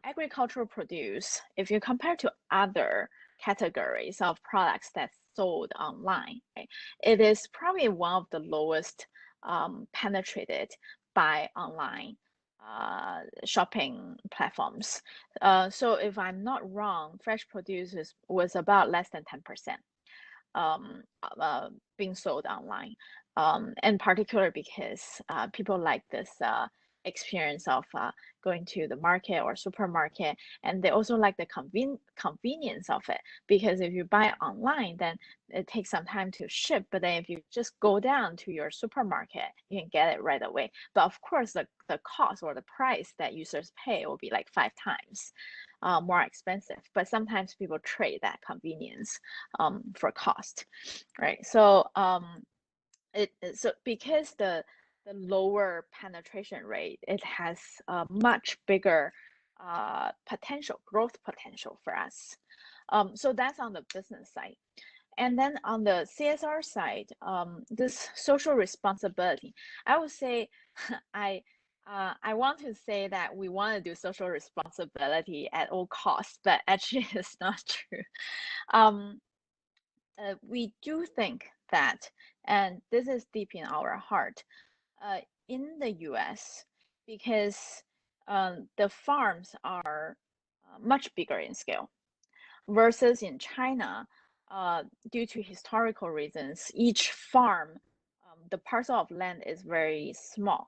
agricultural produce, if you compare to other categories of products that's sold online, right, it is probably one of the lowest penetrated by online shopping platforms. So if I'm not wrong, fresh produce was about less than 10% being sold online, and particularly because people like this experience of going to the market or supermarket, and they also like the convenience of it, because if you buy online, then it takes some time to ship, but then if you just go down to your supermarket, you can get it right away. But of course, the cost or the price that users pay will be like 5 times more expensive, but sometimes people trade that convenience for cost, right? So so because the lower penetration rate, it has a much bigger growth potential for us. So that's on the business side. And then on the CSR side, this social responsibility, I would say, I want to say that we want to do social responsibility at all costs, but actually it's not true. We do think that, and this is deep in our heart, in the US, because the farms are much bigger in scale, versus in China, due to historical reasons, each farm, the parcel of land is very small.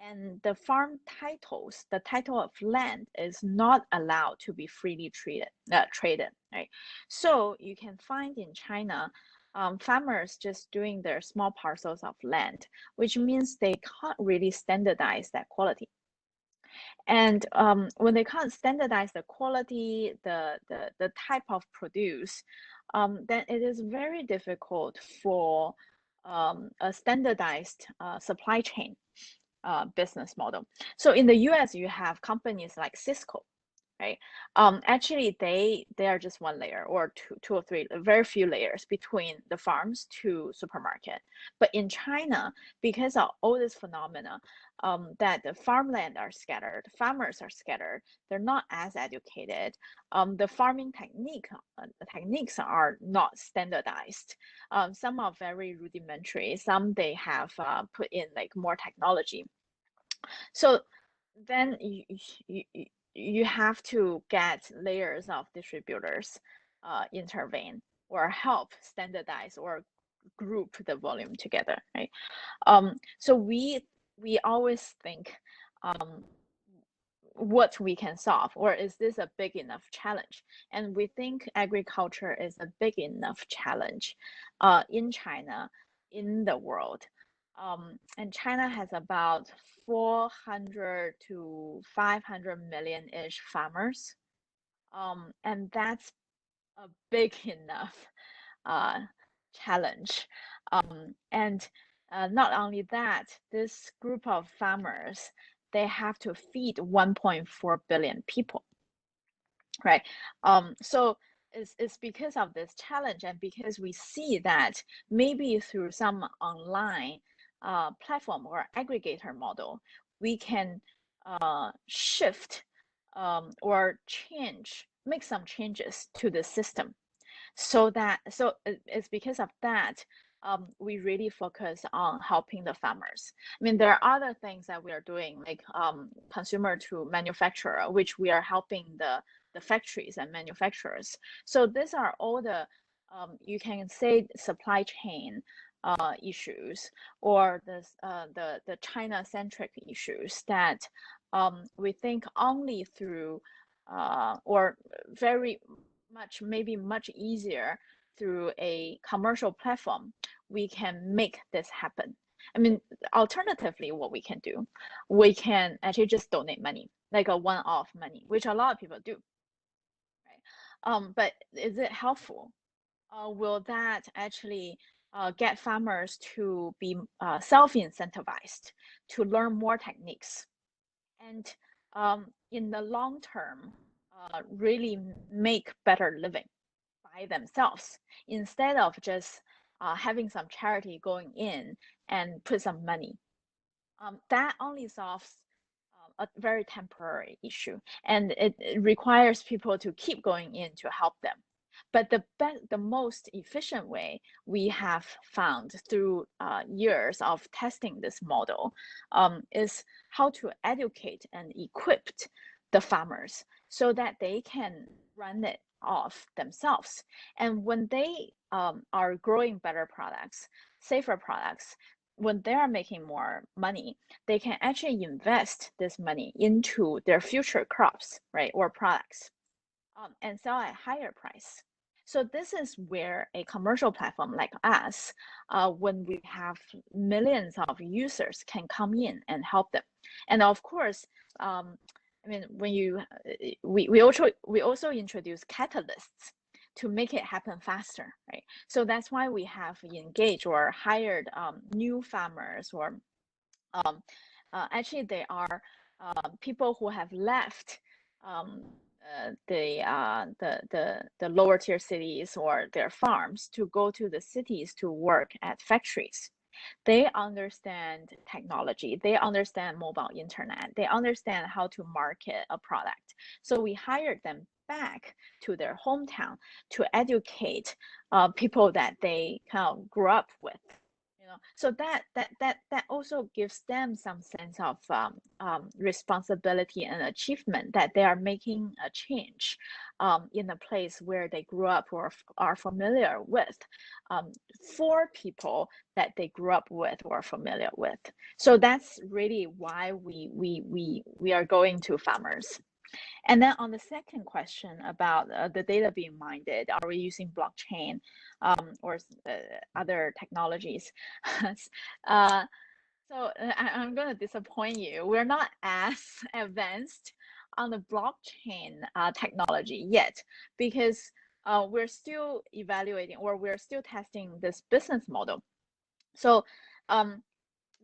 And the farm titles, the title of land is not allowed to be freely traded, right? So you can find in China, farmers just doing their small parcels of land, which means they can't really standardize that quality. And when they can't standardize the quality, the type of produce, then it is very difficult for a standardized supply chain business model. So in the US, you have companies like Cisco, right? Actually, they are just one layer or two or three, very few layers between the farms to supermarket. But in China, because of all this phenomena, that the farmland are scattered, farmers are scattered, they're not as educated. The farming techniques are not standardized. Some are very rudimentary. Some they have put in like more technology. So then you have to get layers of distributors intervene or help standardize or group the volume together, right? So we always think, what we can solve, or is this a big enough challenge? And we think agriculture is a big enough challenge in China, in the world. And China has about 400 to 500 million-ish farmers. And that's a big enough challenge. And not only that, this group of farmers, they have to feed 1.4 billion people, right? So it's because of this challenge, and because we see that maybe through some online platform or aggregator model, we can shift or make some changes to the system. So it's because of that we really focus on helping the farmers. I mean, there are other things that we are doing, like consumer to manufacturer, which we are helping the factories and manufacturers. So these are all the you can say supply chain issues, or the China-centric issues that we think only through or very much, maybe much easier through a commercial platform, we can make this happen. I mean, alternatively, what we can do, we can actually just donate money, like a one-off money, which a lot of people do, right? But is it helpful? Will that actually get farmers to be self-incentivized to learn more techniques, and in the long term, really make better living by themselves, instead of just having some charity going in and put some money? That only solves a very temporary issue, and it requires people to keep going in to help them. But the most efficient way we have found through years of testing this model is how to educate and equip the farmers so that they can run it off themselves. And when they are growing better products, safer products, when they are making more money, they can actually invest this money into their future crops, right, or products, and sell at higher price. So this is where a commercial platform like us, when we have millions of users, can come in and help them. And of course, I mean, when we also introduce catalysts to make it happen faster, right? So that's why we have engaged or hired new farmers, or actually they are people who have left the lower tier cities or their farms to go to the cities to work at factories. They understand technology, they understand mobile internet, they understand how to market a product. So we hired them back to their hometown to educate people that they kind of grew up with. So that also gives them some sense of responsibility and achievement, that they are making a change in a place where they grew up or are familiar with, for people that they grew up with or familiar with. So that's really why we are going to farmers. And then on the second question about the data being mined, are we using blockchain or other technologies? So I'm going to disappoint you. We're not as advanced on the blockchain technology yet, because we're still evaluating, or we're still testing this business model. So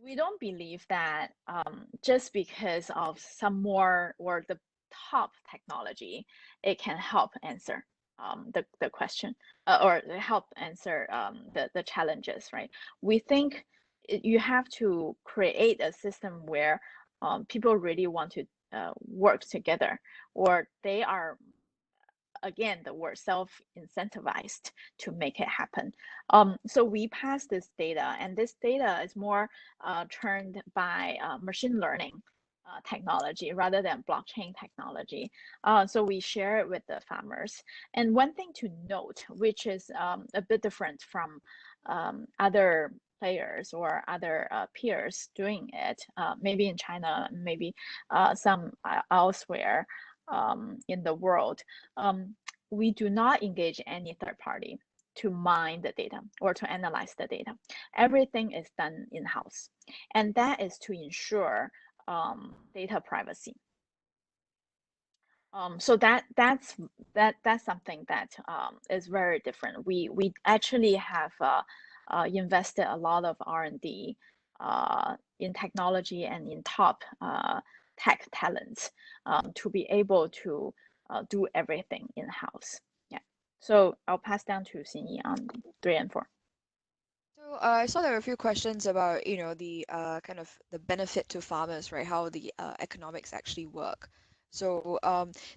we don't believe that just because of some more or the top technology, it can help answer the question, or help answer the challenges, right? We think you have to create a system where people really want to work together, or they are, again, the word self-incentivized to make it happen. So we pass this data, and this data is more turned by machine learning technology rather than blockchain technology. So we share it with the farmers. And one thing to note, which is a bit different from other players or other peers doing it, maybe in China, maybe some elsewhere in the world, we do not engage any third party to mine the data or to analyze the data. Everything is done in-house, and that is to ensure data privacy. So that's something that is very different. We actually have invested a lot of R&D in technology and in top tech talents to be able to do everything in-house. Yeah. So I'll pass down to Xinyi on 3 and 4. So I saw there were a few questions about, the kind of the benefit to farmers, right? How the economics actually work. So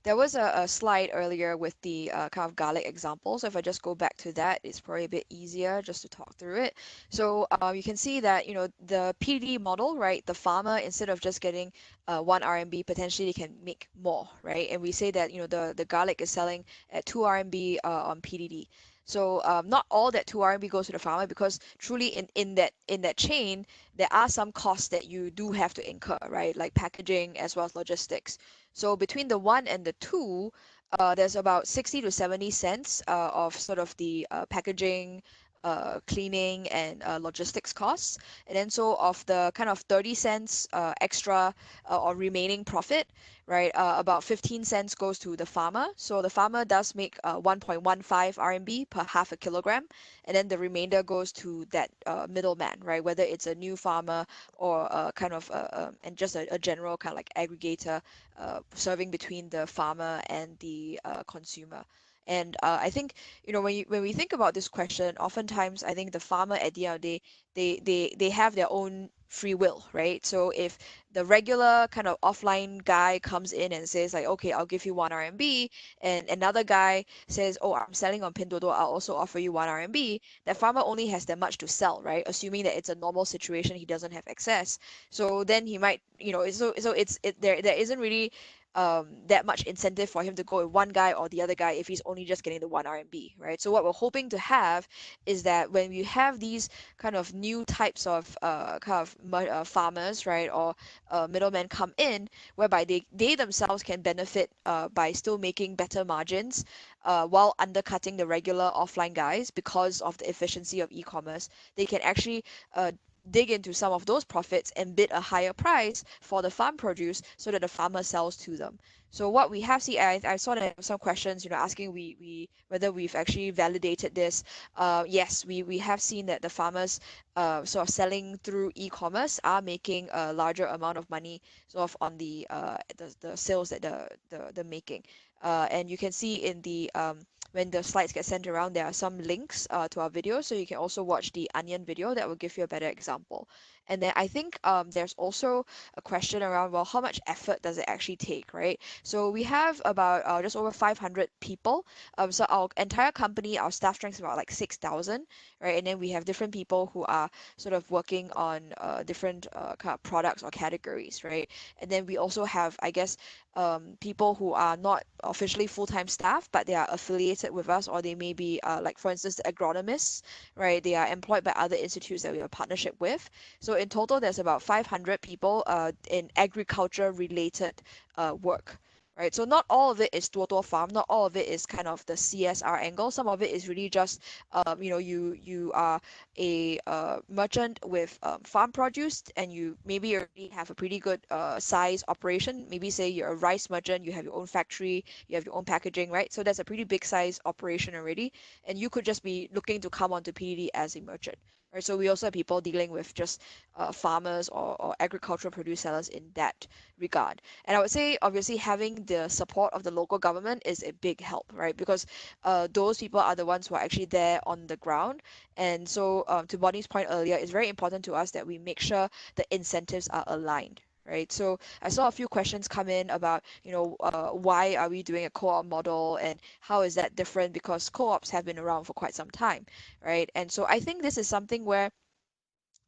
there was a slide earlier with the kind of garlic example. So if I just go back to that, it's probably a bit easier just to talk through it. So you can see that, the PD model, right? The farmer, instead of just getting 1 RMB, potentially they can make more, right? And we say that, the garlic is selling at 2 RMB on PDD. So not all that 2 RMB goes to the farmer, because truly in that chain there are some costs that you do have to incur, right? Like packaging as well as logistics. So between the 1 and the 2, there's about 60 to 70 cents of sort of the packaging, cleaning, and logistics costs. And then so of the kind of 30 cents extra or remaining profit, right? About 15 cents goes to the farmer. So the farmer does make 1.15 RMB per half a kilogram, and then the remainder goes to that middleman, right? Whether it's a new farmer or kind of and just a general kind of like aggregator serving between the farmer and the consumer. And I think, when we think about this question, oftentimes I think the farmer at the end of the day, they have their own free will, right? So if the regular kind of offline guy comes in and says like, okay, I'll give you 1 RMB, and another guy says, oh, I'm selling on Pinduoduo, I'll also offer you 1 RMB, that farmer only has that much to sell, right? Assuming that it's a normal situation, he doesn't have excess. So then he might, there isn't really that much incentive for him to go with one guy or the other guy if he's only just getting the 1 RMB, right? So what we're hoping to have is that when you have these kind of new types of farmers, right, or middlemen come in, whereby they themselves can benefit by still making better margins while undercutting the regular offline guys because of the efficiency of e-commerce. They can actually dig into some of those profits and bid a higher price for the farm produce so that the farmer sells to them. So what we have I saw that some questions, asking we whether we've actually validated this. Yes, we have seen that the farmers sort of selling through e-commerce are making a larger amount of money sort of on the sales that the making. And you can see in the when the slides get sent around, there are some links to our video, so you can also watch the onion video that will give you a better example. And then I think there's also a question around, well, how much effort does it actually take, right? So we have about just over 500 people. So our entire company, our staff strength is about like 6,000, right? And then we have different people who are sort of working on different kind of products or categories, right? And then we also have, I guess, people who are not officially full-time staff, but they are affiliated with us, or they may be like, for instance, the agronomists, right? They are employed by other institutes that we have a partnership with. So in total, there's about 500 people in agriculture-related work. Right, so not all of it is Tuo Farm, not all of it is kind of the CSR angle. Some of it is really just, you are a merchant with farm produce, and you maybe already have a pretty good size operation. Maybe say you're a rice merchant, you have your own factory, you have your own packaging, right? So that's a pretty big size operation already, and you could just be looking to come onto PDD as a merchant. Right, so we also have people dealing with just farmers or agricultural produce sellers in that regard. And I would say, obviously, having the support of the local government is a big help, right? Because those people are the ones who are actually there on the ground. And so, to Bonnie's point earlier, it's very important to us that we make sure the incentives are aligned. Right, so I saw a few questions come in about, why are we doing a co-op model and how is that different, because co-ops have been around for quite some time, right? And so I think this is something where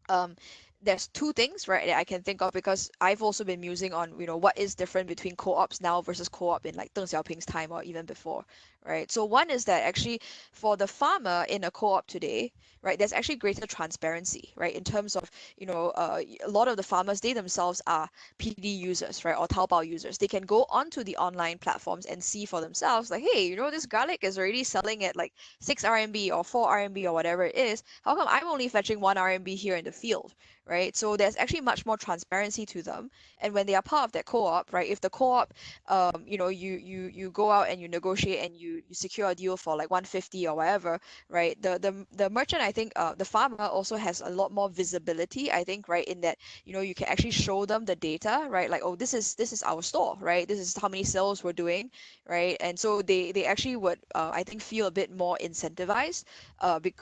um, there's two things, right, that I can think of, because I've also been musing on, what is different between co-ops now versus co-op in like Deng Xiaoping's time or even before, right? So one is that actually for the farmer in a co-op today, right, there's actually greater transparency, right, in terms of, a lot of the farmers, they themselves are PD users, right, or Taobao users. They can go onto the online platforms and see for themselves, like, hey, this garlic is already selling at like 6 RMB or 4 RMB or whatever it is. How come I'm only fetching 1 RMB here in the field, right? So there's actually much more transparency to them. And when they are part of that co-op, right, if the co-op, you go out and you negotiate and you secure a deal for like 150 or whatever, right? The merchant, I think, the farmer also has a lot more visibility, I think, right, in that, you know, you can actually show them the data, right? Like, oh, this is our store, right? This is how many sales we're doing, right? And so they actually would, I think, feel a bit more incentivized,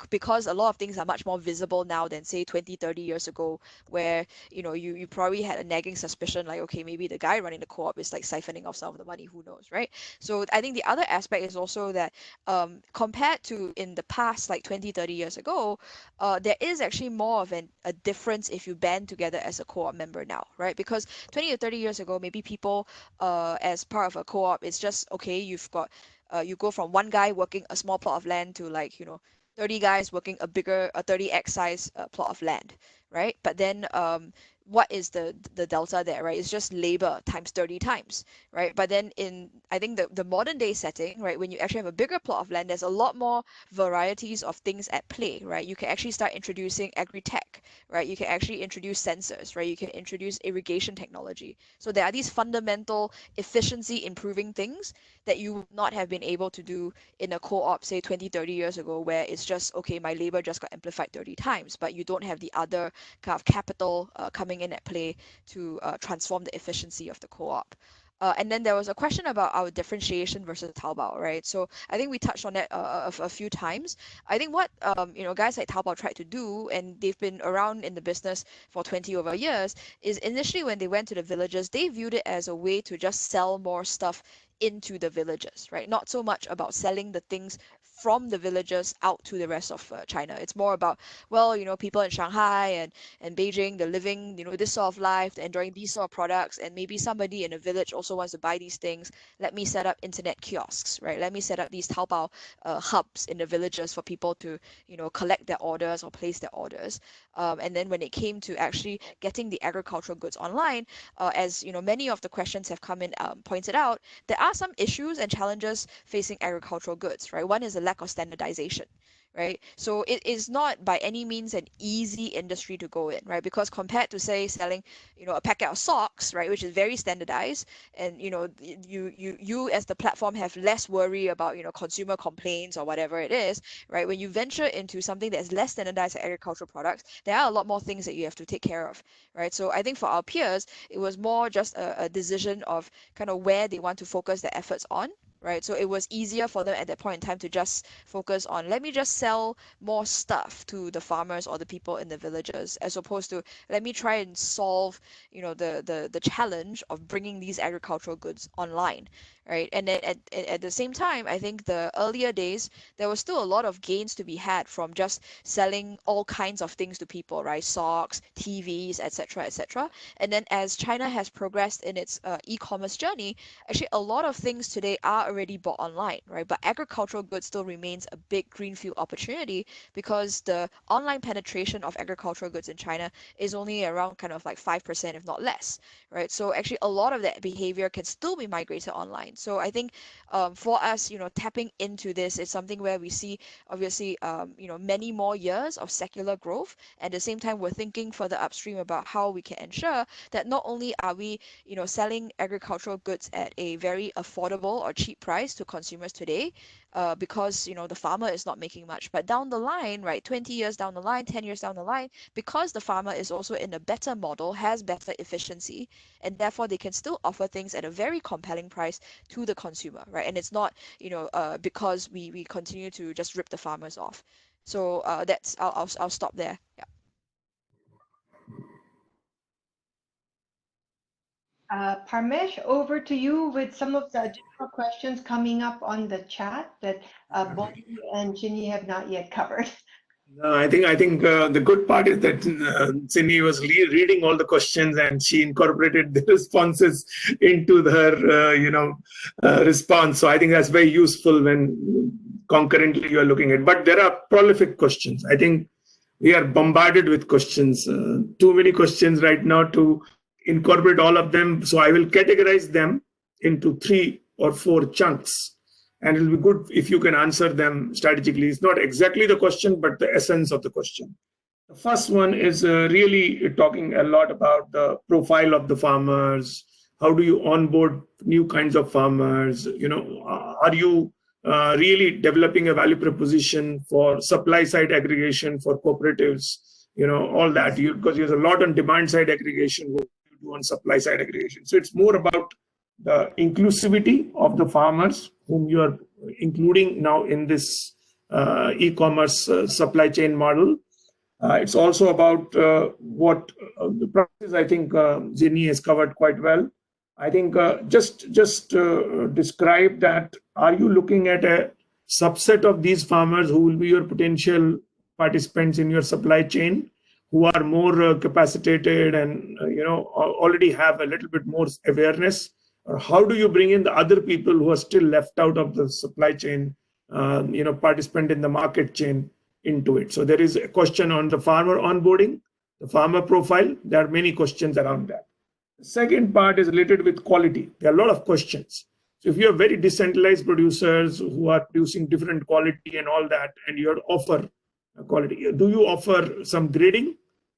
because a lot of things are much more visible now than say 20, 30 years ago, where, you know, you probably had a nagging suspicion like, okay, maybe the guy running the co-op is like siphoning off some of the money, who knows, right? So I think the other aspect is also that, compared to in the past, like 20, 30 years ago, there is actually more of a difference if you band together as a co-op member now, right? Because 20 or 30 years ago, maybe people, as part of a co-op, it's just, okay, you've got, you go from one guy working a small plot of land to, like, you know, 30 guys working a 30x size plot of land, right? But then, what is the delta there, right? It's just labor times 30 times, right? But then in, I think, the modern day setting, right, when you actually have a bigger plot of land, there's a lot more varieties of things at play, right? You can actually start introducing agri-tech, right? You can actually introduce sensors, right? You can introduce irrigation technology. So there are these fundamental efficiency improving things that you would not have been able to do in a co-op, say 20, 30 years ago, where it's just, okay, my labor just got amplified 30 times, but you don't have the other kind of capital coming in at play to transform the efficiency of the co-op. And then there was a question about our differentiation versus Taobao, right? So I think we touched on that a few times. I think what you know, guys like Taobao tried to do, and they've been around in the business for 20 over years, is initially when they went to the villages, they viewed it as a way to just sell more stuff into the villages, right? Not so much about selling the things from the villages out to the rest of China. It's more about, well, you know, people in Shanghai and Beijing, they're living, you know, this sort of life, they're enjoying these sort of products, and maybe somebody in a village also wants to buy these things. Let me set up internet kiosks, right? Let me set up these Taobao hubs in the villages for people to, you know, collect their orders or place their orders. And then when it came to actually getting the agricultural goods online, as you know, many of the questions have come in, pointed out, there are some issues and challenges facing agricultural goods, right? One is the lack of standardization, right? So it is not by any means an easy industry to go in, right? Because compared to, say, selling, you know, a packet of socks, right, which is very standardized, and, you know, you as the platform have less worry about, you know, consumer complaints or whatever it is, right? When you venture into something that's less standardized like agricultural products, there are a lot more things that you have to take care of, right? So I think for our peers, it was more just a decision of kind of where they want to focus their efforts on, right? So it was easier for them at that point in time to just focus on, let me just sell more stuff to the farmers or the people in the villages, as opposed to, let me try and solve, you know, the challenge of bringing these agricultural goods online, right? And then at the same time, I think the earlier days, there was still a lot of gains to be had from just selling all kinds of things to people, right? Socks, TVs, etc., etc. And then as China has progressed in its e-commerce journey, actually a lot of things today are already bought online, right? But agricultural goods still remains a big greenfield opportunity, because the online penetration of agricultural goods in China is only around kind of like 5%, if not less, right? So actually a lot of that behavior can still be migrated online. So I think for us, you know, tapping into this is something where we see, obviously, you know, many more years of secular growth. At the same time, we're thinking further upstream about how we can ensure that not only are we, you know, selling agricultural goods at a very affordable or cheap price to consumers today, because, you know, the farmer is not making much, but down the line, right, 20 years down the line, 10 years down the line, because the farmer is also in a better model, has better efficiency, and therefore they can still offer things at a very compelling price to the consumer, right? And it's not, you know, because we continue to just rip the farmers off. So that's, I'll stop there. Yeah. Parmesh, over to you with some of the additional questions coming up on the chat that Bonnie and Ginny have not yet covered. No, I think the good part is that Cindy was reading all the questions and she incorporated the responses into her, response. So I think that's very useful when concurrently you are looking at. But there are prolific questions. I think we are bombarded with questions. Too many questions right now to incorporate all of them. So I will categorize them into 3 or 4 chunks. And it'll be good if you can answer them strategically. It's not exactly the question, but the essence of the question. The first one is really talking a lot about the profile of the farmers. How do you onboard new kinds of farmers? You know, are you really developing a value proposition for supply side aggregation for cooperatives, all that, because there's a lot on demand side aggregation, what you do on supply side aggregation. So it's more about the inclusivity of the farmers whom you are including now in this e-commerce supply chain model. It's also about what the process, I think Zinni has covered quite well. I think just describe that. Are you looking at a subset of these farmers who will be your potential participants in your supply chain, who are more capacitated and already have a little bit more awareness? Or how do you bring in the other people who are still left out of the supply chain, participant in the market chain into it? So there is a question on the farmer onboarding, the farmer profile. There are many questions around that. The second part is related with quality. There are a lot of questions. So if you have very decentralized producers who are producing different quality and all that, and you have to offer quality, do you offer some grading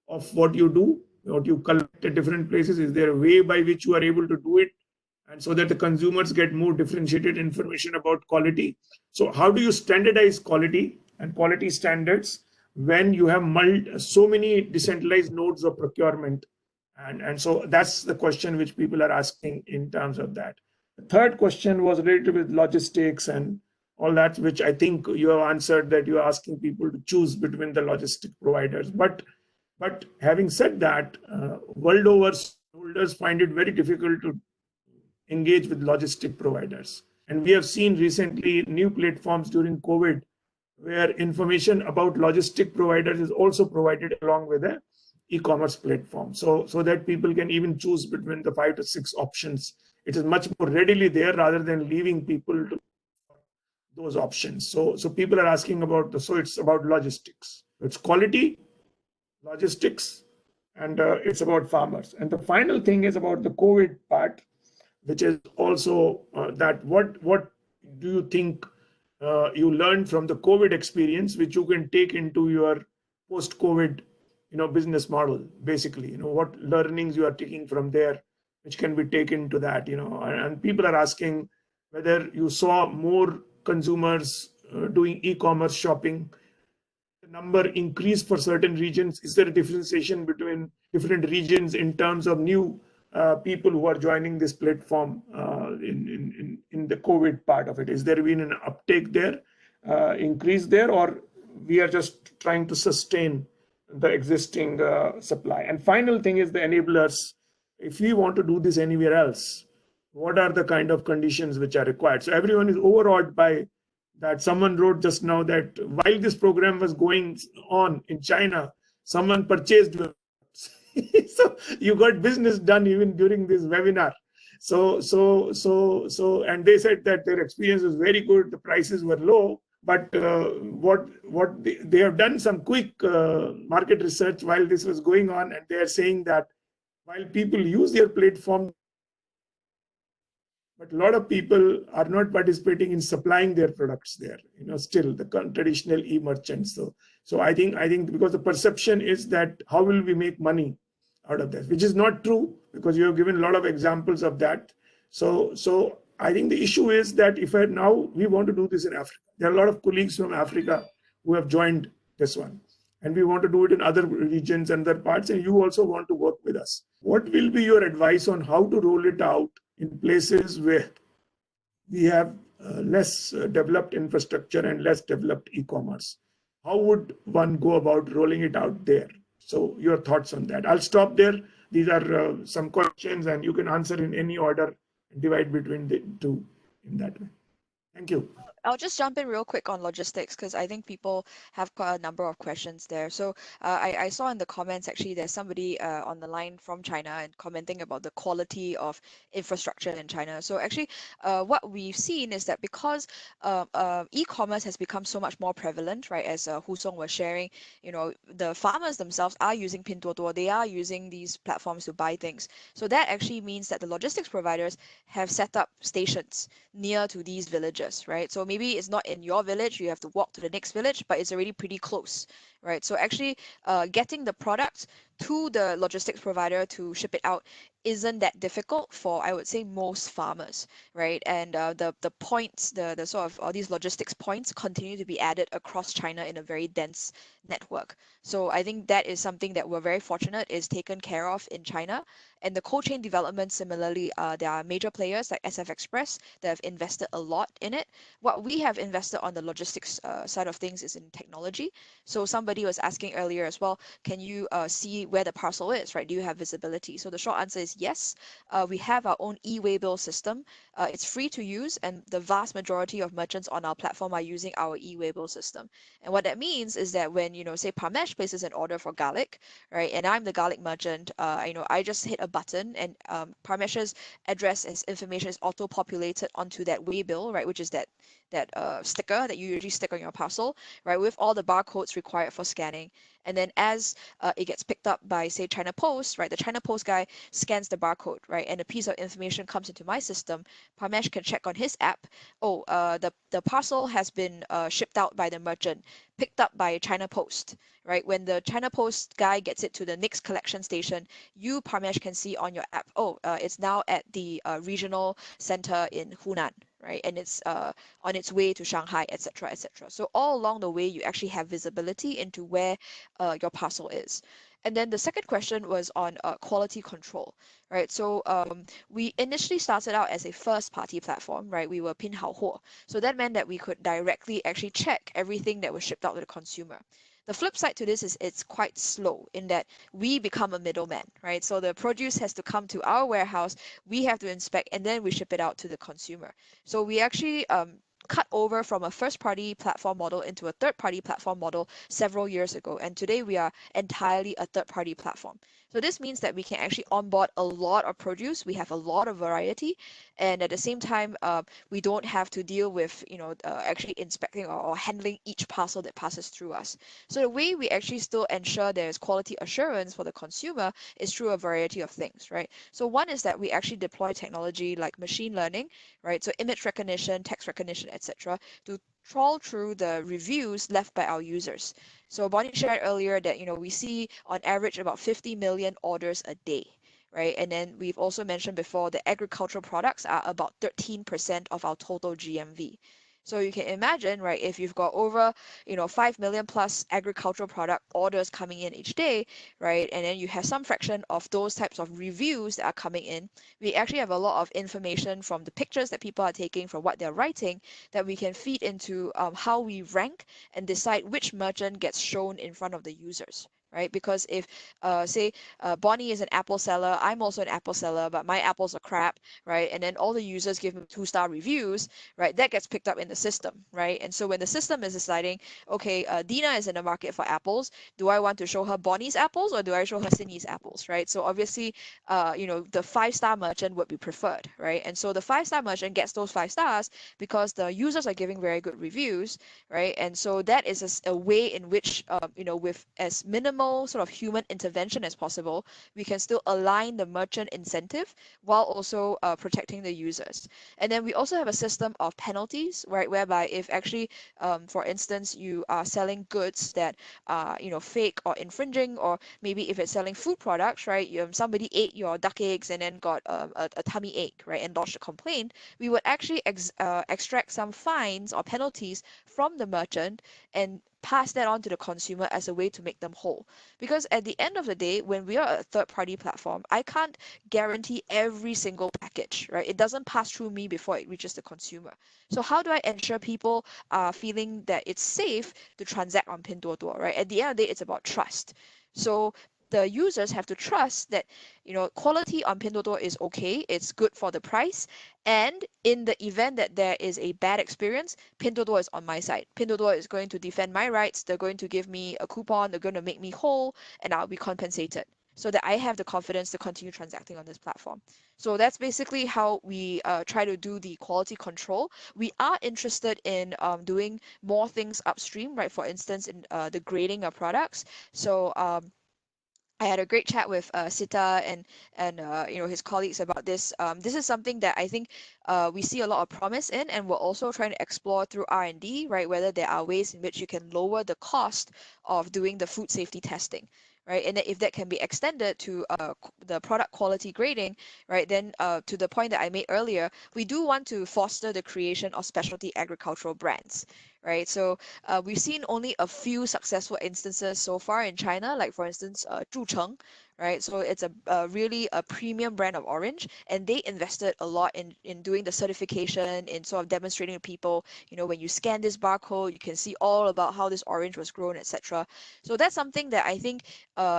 of what you do, what you collect at different places? Is there a way by which you are able to do it, and so that the consumers get more differentiated information about quality? So how do you standardize quality and quality standards when you have so many decentralized nodes of procurement? And so that's the question which people are asking in terms of that. The third question was related with logistics and all that, which I think you have answered, that you are asking people to choose between the logistic providers. But having said that, world over, holders find it very difficult to engage with logistic providers. And we have seen recently new platforms during COVID where information about logistic providers is also provided along with a e-commerce platform, so that people can even choose between the 5 to 6 options. It is much more readily there rather than leaving people to those options. So people are asking about so it's about logistics, it's quality, logistics, and it's about farmers. And the final thing is about the COVID part, which is also that what do you think you learned from the COVID experience, which you can take into your post-COVID business model? Basically, what learnings you are taking from there, which can be taken to that, and people are asking whether you saw more consumers doing e-commerce shopping, the number increased for certain regions. Is there a differentiation between different regions in terms of new people who are joining this platform in the COVID part of it? Is there been an uptake there, increase there, or we are just trying to sustain the existing supply? And final thing is the enablers. If we want to do this anywhere else, what are the kind of conditions which are required? So everyone is overawed by that. Someone wrote just now that while this program was going on in China, someone purchased so you got business done even during this webinar. So and they said that their experience was very good, the prices were low, but what they have done some quick market research while this was going on, and they are saying that while people use their platform, but a lot of people are not participating in supplying their products there, still the traditional e-merchants. So I think because the perception is that how will we make money out of that, which is not true, because you have given a lot of examples of that. So I think the issue is that if now we want to do this in Africa, there are a lot of colleagues from Africa who have joined this one, and we want to do it in other regions and other parts, and you also want to work with us. What will be your advice on how to roll it out in places where we have less developed infrastructure and less developed e-commerce? How would one go about rolling it out there? So your thoughts on that. I'll stop there. These are some questions, and you can answer in any order, divide between the two in that way. Thank you. I'll just jump in real quick on logistics, because I think people have quite a number of questions there. So I saw in the comments, actually, there's somebody on the line from China and commenting about the quality of infrastructure in China. So actually, what we've seen is that because e-commerce has become so much more prevalent, right, as Hu Song was sharing, the farmers themselves are using Pinduoduo, they are using these platforms to buy things. So that actually means that the logistics providers have set up stations near to these villages, right? So maybe it's not in your village, you have to walk to the next village, but it's already pretty close, right? So actually getting the product to the logistics provider to ship it out isn't that difficult for, I would say, most farmers, right? And the points, the sort of all these logistics points continue to be added across China in a very dense network. So I think that is something that we're very fortunate is taken care of in China. And the cold chain development, similarly, there are major players like SF Express that have invested a lot in it. What we have invested on the logistics side of things is in technology. So somebody was asking earlier as well, can you see where the parcel is, right? Do you have visibility? So the short answer is yes. We have our own e-waybill system. It's free to use, and the vast majority of merchants on our platform are using our e-waybill system. And what that means is that when, say Parmesh places an order for garlic, right, and I'm the garlic merchant, I just hit a button, and Parmesh's address as information is auto-populated onto that waybill, right, which is that sticker that you usually stick on your parcel, right, with all the barcodes required for scanning. And then as it gets picked up by, say, China Post, right, the China Post guy scans the barcode, right, and a piece of information comes into my system. Parmesh can check on his app, oh, the parcel has been shipped out by the merchant, picked up by China Post, right? When the China Post guy gets it to the next collection station, you, Parmesh, can see on your app, oh, it's now at the regional center in Hunan, right? And it's on its way to Shanghai, etc., etc. So all along the way, you actually have visibility into where your parcel is. And then the second question was on quality control, right? So we initially started out as a first-party platform, right? We were Pinhaohuo. So that meant that we could directly actually check everything that was shipped out to the consumer. The flip side to this is it's quite slow in that we become a middleman, right? So the produce has to come to our warehouse, we have to inspect, and then we ship it out to the consumer. So we actually cut over from a first-party platform model into a third-party platform model several years ago. And today we are entirely a third-party platform. So this means that we can actually onboard a lot of produce. We have a lot of variety. And at the same time, we don't have to deal with, actually inspecting or handling each parcel that passes through us. So the way we actually still ensure there's quality assurance for the consumer is through a variety of things, right? So one is that we actually deploy technology like machine learning, right? So image recognition, text recognition, etc., to trawl through the reviews left by our users. So Bonnie shared earlier that we see on average about 50 million orders a day, right? And then we've also mentioned before that agricultural products are about 13% of our total GMV. So you can imagine, right, if you've got over, 5 million plus agricultural product orders coming in each day, right, and then you have some fraction of those types of reviews that are coming in, we actually have a lot of information from the pictures that people are taking, from what they're writing, that we can feed into how we rank and decide which merchant gets shown in front of the users, right? Because if, say, Bonnie is an apple seller, I'm also an apple seller, but my apples are crap, right? And then all the users give me 2-star reviews, right? That gets picked up in the system, right? And so when the system is deciding, okay, Dina is in the market for apples, do I want to show her Bonnie's apples or do I show her Cindy's apples, right? So obviously, the 5-star merchant would be preferred, right? And so the 5-star merchant gets those 5 stars because the users are giving very good reviews, right? And so that is a way in which, with as minimal sort of human intervention as possible, we can still align the merchant incentive while also protecting the users. And then we also have a system of penalties, right? Whereby if actually, for instance, you are selling goods that are, fake or infringing, or maybe if it's selling food products, right? Somebody ate your duck eggs and then got a tummy ache, right? And lodged a complaint, we would actually extract some fines or penalties from the merchant and pass that on to the consumer as a way to make them whole. Because at the end of the day, when we are a third-party platform, I can't guarantee every single package, right? It doesn't pass through me before it reaches the consumer. So how do I ensure people are feeling that it's safe to transact on Pinduoduo, right? At the end of the day, it's about trust. So the users have to trust that, quality on Pinduoduo is okay, it's good for the price, and in the event that there is a bad experience, Pinduoduo is on my side. Pinduoduo is going to defend my rights, they're going to give me a coupon, they're going to make me whole, and I'll be compensated so that I have the confidence to continue transacting on this platform. So that's basically how we try to do the quality control. We are interested in doing more things upstream, right? For instance, in the grading of products. So I had a great chat with Sita and his colleagues about this. This is something that I think we see a lot of promise in, and we're also trying to explore through R&D, right? Whether there are ways in which you can lower the cost of doing the food safety testing, right? And that if that can be extended to the product quality grading, right? Then to the point that I made earlier, we do want to foster the creation of specialty agricultural brands, right? So we've seen only a few successful instances so far in China, like for instance, Zhucheng, right? So it's a really a premium brand of orange, and they invested a lot in doing the certification, in sort of demonstrating to people, when you scan this barcode, you can see all about how this orange was grown, etc. So that's something that I think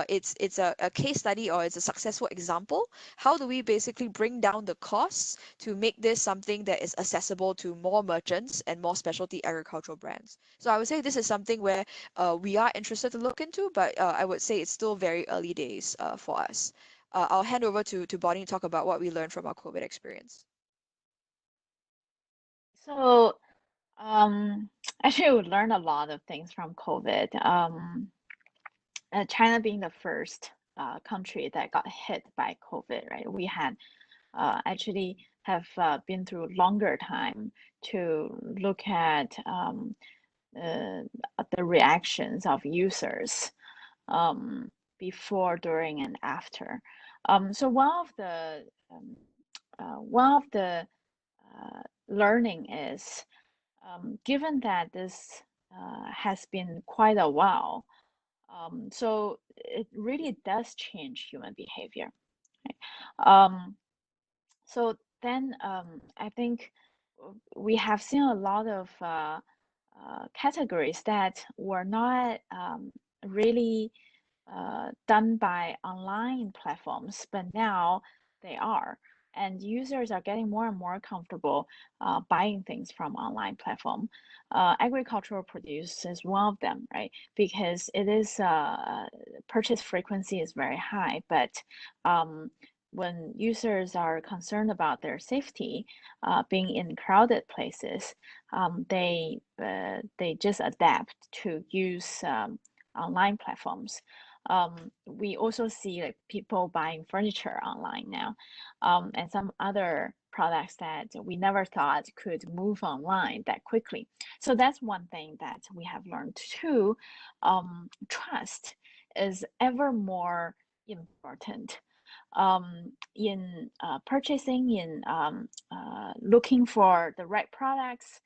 it's a case study, or it's a successful example. How do we basically bring down the costs to make this something that is accessible to more merchants and more specialty agricultural brands? So I would say this is something where we are interested to look into, but I would say it's still very early days for us. I'll hand over to Bonnie to talk about what we learned from our COVID experience. So, actually, we learned a lot of things from COVID. China being the first country that got hit by COVID, right? We had actually have been through longer time to look at the reactions of users before, during, and after. So one of the learning is, given that this has been quite a while, so it really does change human behavior. Right? So then I think we have seen a lot of categories that were not really done by online platforms, but now they are. And users are getting more and more comfortable buying things from online platform. Agricultural produce is one of them, right? Because it is purchase frequency is very high, but when users are concerned about their safety, being in crowded places, they just adapt to use online platforms. We also see like people buying furniture online now, and some other products that we never thought could move online that quickly. So that's one thing that we have learned too. Trust is ever more important in purchasing, in looking for the right products.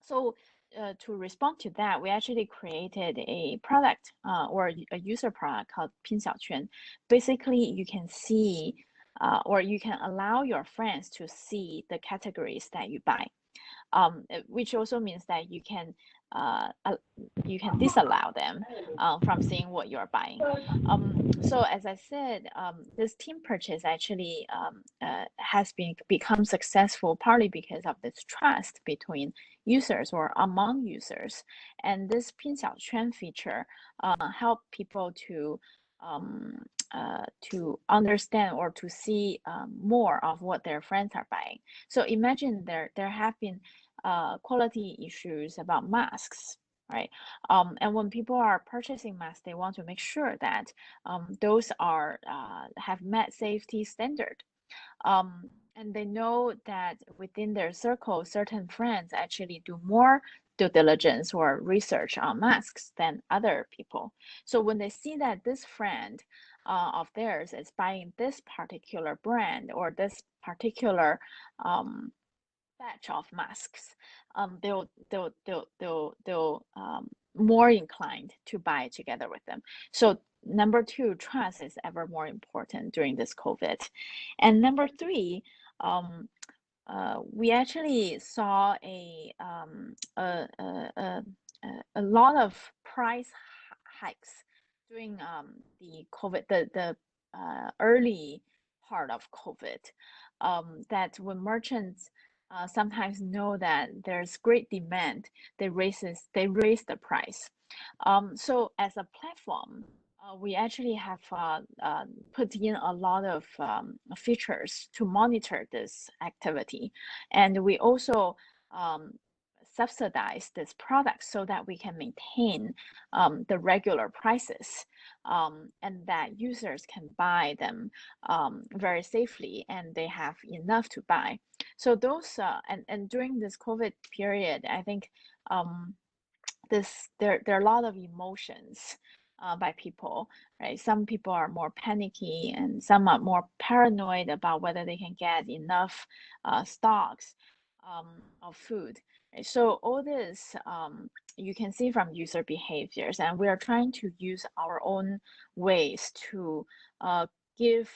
So to respond to that, we actually created a product or a user product called 拼小圈. Basically, you can see or you can allow your friends to see the categories that you buy, which also means that you can disallow them from seeing what you're buying. So as I said, this team purchase actually has become successful partly because of this trust between users or among users, and this 拼小圈 feature help people to understand or to see more of what their friends are buying. So imagine there have been quality issues about masks, right? And when people are purchasing masks, they want to make sure that those are have met safety standard. And they know that within their circle, certain friends actually do more due diligence or research on masks than other people. So when they see that this friend of theirs is buying this particular brand or this particular batch of masks, they'll more inclined to buy together with them. So number two, trust is ever more important during this COVID. And number three, we actually saw a lot of price hikes during the COVID, the early part of COVID. That when merchants sometimes know that there's great demand, they raise the price. So as a platform, we actually have put in a lot of features to monitor this activity, and we also subsidize this product so that we can maintain the regular prices, and that users can buy them very safely and they have enough to buy. So those and during this COVID period, I think there are a lot of emotions by people, right? Some people are more panicky and some are more paranoid about whether they can get enough stocks of food. Right? So all this you can see from user behaviors, and we are trying to use our own ways to give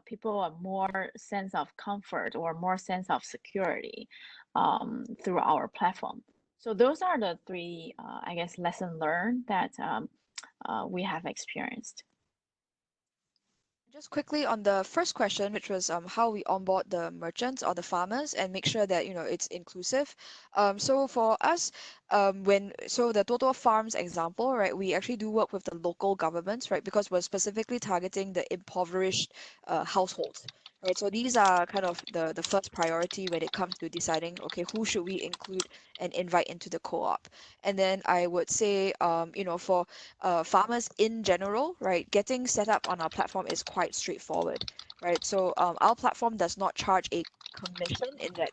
people a more sense of comfort or more sense of security through our platform. So those are the three, I guess, lesson learned that we have experienced. Just quickly on the first question, which was how we onboard the merchants or the farmers and make sure that it's inclusive. So for us, the Toto Farms example, right, we actually do work with the local governments, right, because we're specifically targeting the impoverished households. Right, so these are kind of the first priority when it comes to deciding, okay, who should we include and invite into the co-op. And then I would say, for farmers in general, right, getting set up on our platform is quite straightforward, right? So our platform does not charge a commission in that,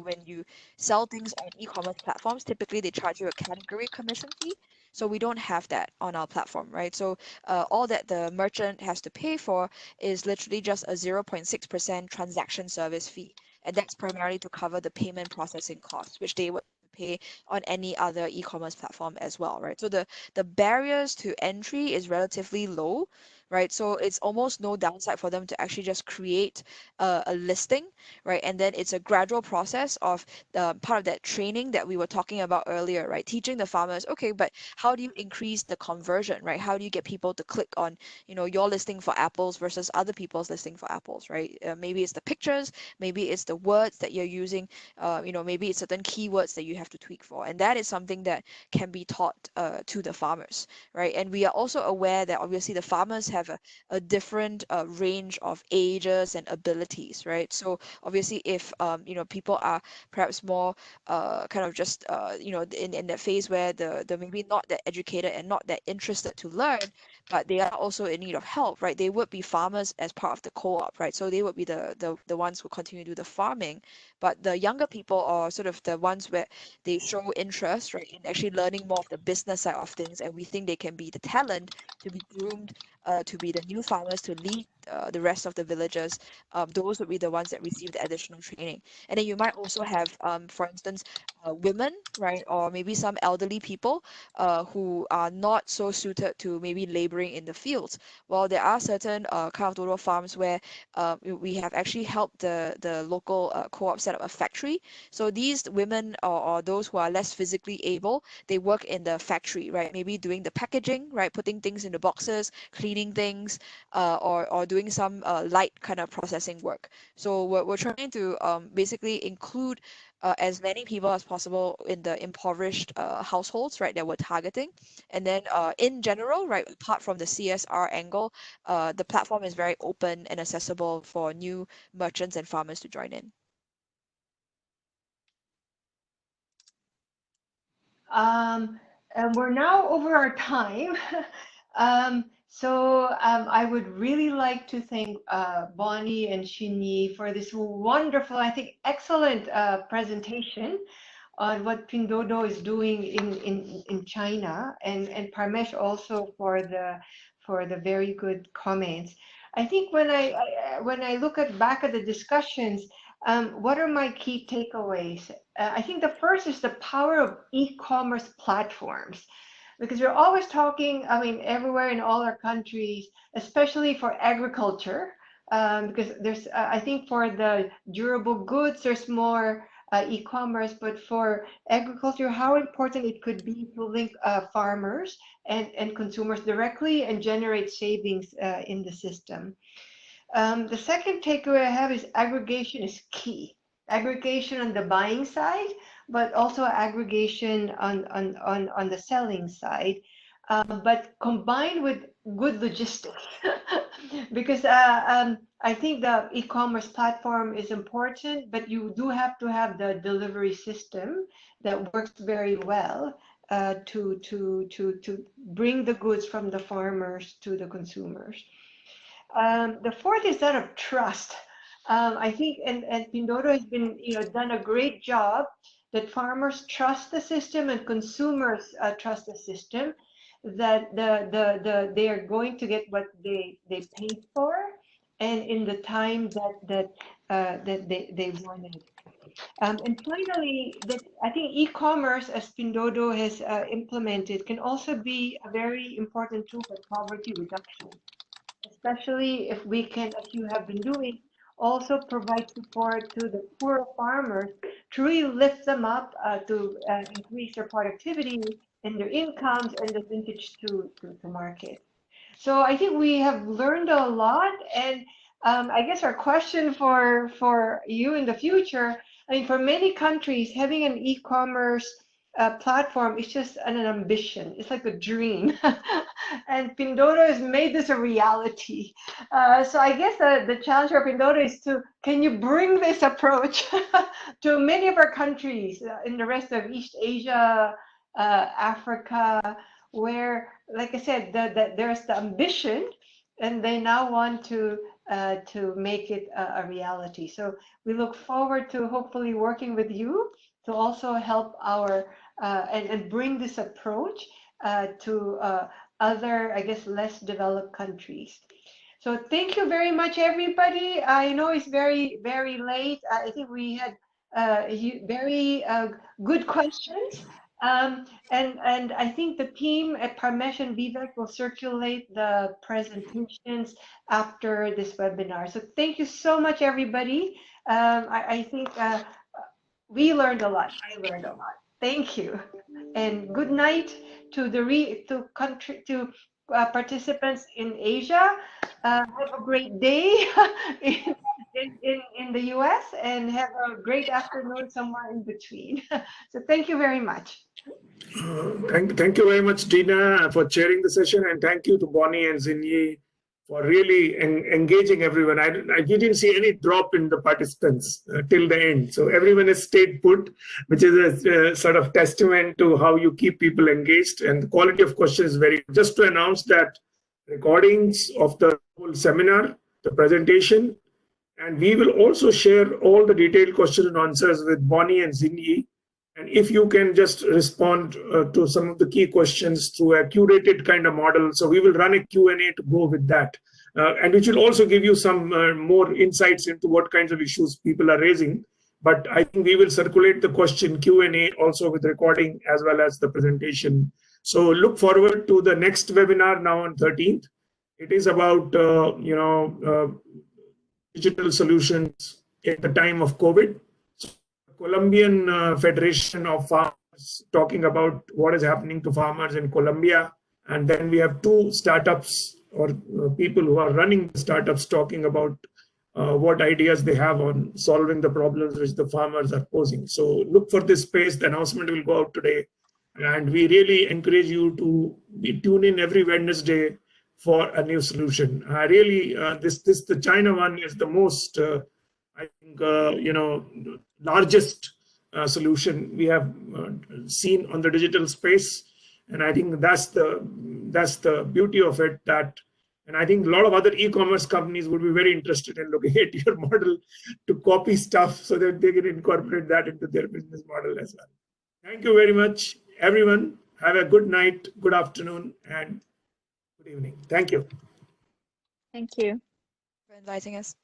when you sell things on e-commerce platforms, typically they charge you a category commission fee. So we don't have that on our platform, right? So all that the merchant has to pay for is literally just a 0.6% transaction service fee. And that's primarily to cover the payment processing costs, which they would pay on any other e-commerce platform as well, right? So the barriers to entry is relatively low, right? So it's almost no downside for them to actually just create a listing, right? And then it's a gradual process of the part of that training that we were talking about earlier, right? Teaching the farmers, okay, but how do you increase the conversion, right? How do you get people to click on, your listing for apples versus other people's listing for apples, right? Maybe it's the pictures, maybe it's the words that you're using, maybe it's certain keywords that you have to tweak for. And that is something that can be taught to the farmers, right? And we are also aware that obviously the farmers have a different range of ages and abilities, right? So obviously if people are perhaps more kind of just in that phase where the maybe not that educated and not that interested to learn, but they are also in need of help, right? They would be farmers as part of the co-op, right? So they would be the ones who continue to do the farming, but the younger people are sort of the ones where they show interest, right, in actually learning more of the business side of things, and we think they can be the talent to be groomed to be the new farmers to lead the rest of the villagers. Those would be the ones that receive the additional training. And then you might also have, for instance, women, right, or maybe some elderly people who are not so suited to maybe laboring in the fields. Well, there are certain kind of rural farms where we have actually helped the local co-op set up a factory. So these women or those who are less physically able, they work in the factory, right? Maybe doing the packaging, right? Putting things into boxes, cleaning things, or doing some light kind of processing work. So we're trying to basically include as many people as possible in the impoverished households, right, that we're targeting. And then in general, right, apart from the CSR angle, the platform is very open and accessible for new merchants and farmers to join in. And we're now over our time. I would really like to thank Bonnie and Shinyi for this wonderful, I think, excellent presentation on what Pinduoduo is doing in China, and Parmesh also for the very good comments. I think when I look back at the discussions, what are my key takeaways? I think the first is the power of e-commerce platforms, because we're always talking, I mean, everywhere in all our countries, especially for agriculture, because there's, I think for the durable goods, there's more e-commerce, but for agriculture, how important it could be to link farmers and consumers directly and generate savings in the system. The second takeaway I have is aggregation is key. Aggregation on the buying side, but also aggregation on the selling side, but combined with good logistics. Because I think the e-commerce platform is important, but you do have to have the delivery system that works very well to bring the goods from the farmers to the consumers. The fourth is that of trust. I think, and Pindodo has been, done a great job that farmers trust the system and consumers trust the system, that they are going to get what they paid for, and in the time that they wanted. And finally, I think e-commerce, as Pindodo has implemented, can also be a very important tool for poverty reduction, especially if we can, as you have been doing, also provide support to the poor farmers to really lift them up to increase their productivity and their incomes and the linkage to market. So I think we have learned a lot, and I guess our question for you in the future, I mean, for many countries, having an e-commerce platform is just an ambition. It's like a dream, and Pindodo has made this a reality. So I guess the challenge for Pindodo is can you bring this approach to many of our countries in the rest of East Asia, Africa, where, like I said, there's the ambition, and they now want to make it a reality. So we look forward to hopefully working with you to also help our and bring this approach to other, I guess, less developed countries. So thank you very much, everybody. I know it's very, very late. I think we had very good questions. And I think the team at Parmesh and Vivek will circulate the presentations after this webinar. So thank you so much, everybody. I think we learned a lot. I learned a lot. Thank you, and good night to participants in Asia. Have a great day in the US, and have a great afternoon somewhere in between. So thank you very much. Thank you very much, Tina, for chairing the session, and thank you to Bonnie and Zinyi for really engaging everyone. We didn't see any drop in the participants till the end. So everyone has stayed put, which is a sort of testament to how you keep people engaged, and the quality of questions is very good. Just to announce that recordings of the whole seminar, the presentation, and we will also share all the detailed question and answers with Bonnie and Zinyi. And if you can just respond to some of the key questions through a curated kind of model. So we will run a Q&A to go with that. And which will also give you some more insights into what kinds of issues people are raising. But I think we will circulate the question Q&A also with recording as well as the presentation. So look forward to the next webinar now on 13th. It is about, digital solutions in the time of COVID. Colombian Federation of Farmers talking about what is happening to farmers in Colombia. And then we have two startups or people who are running startups talking about what ideas they have on solving the problems which the farmers are posing. So look for this space. The announcement will go out today. And we really encourage you to tune in every Wednesday for a new solution. The China one is the most, I think, largest solution we have seen on the digital space, and I think that's the beauty of it. And I think a lot of other e-commerce companies would be very interested in looking at your model to copy stuff so that they can incorporate that into their business model as well. Thank you very much, everyone. Have a good night, good afternoon, and good evening. Thank you. Thank you for inviting us.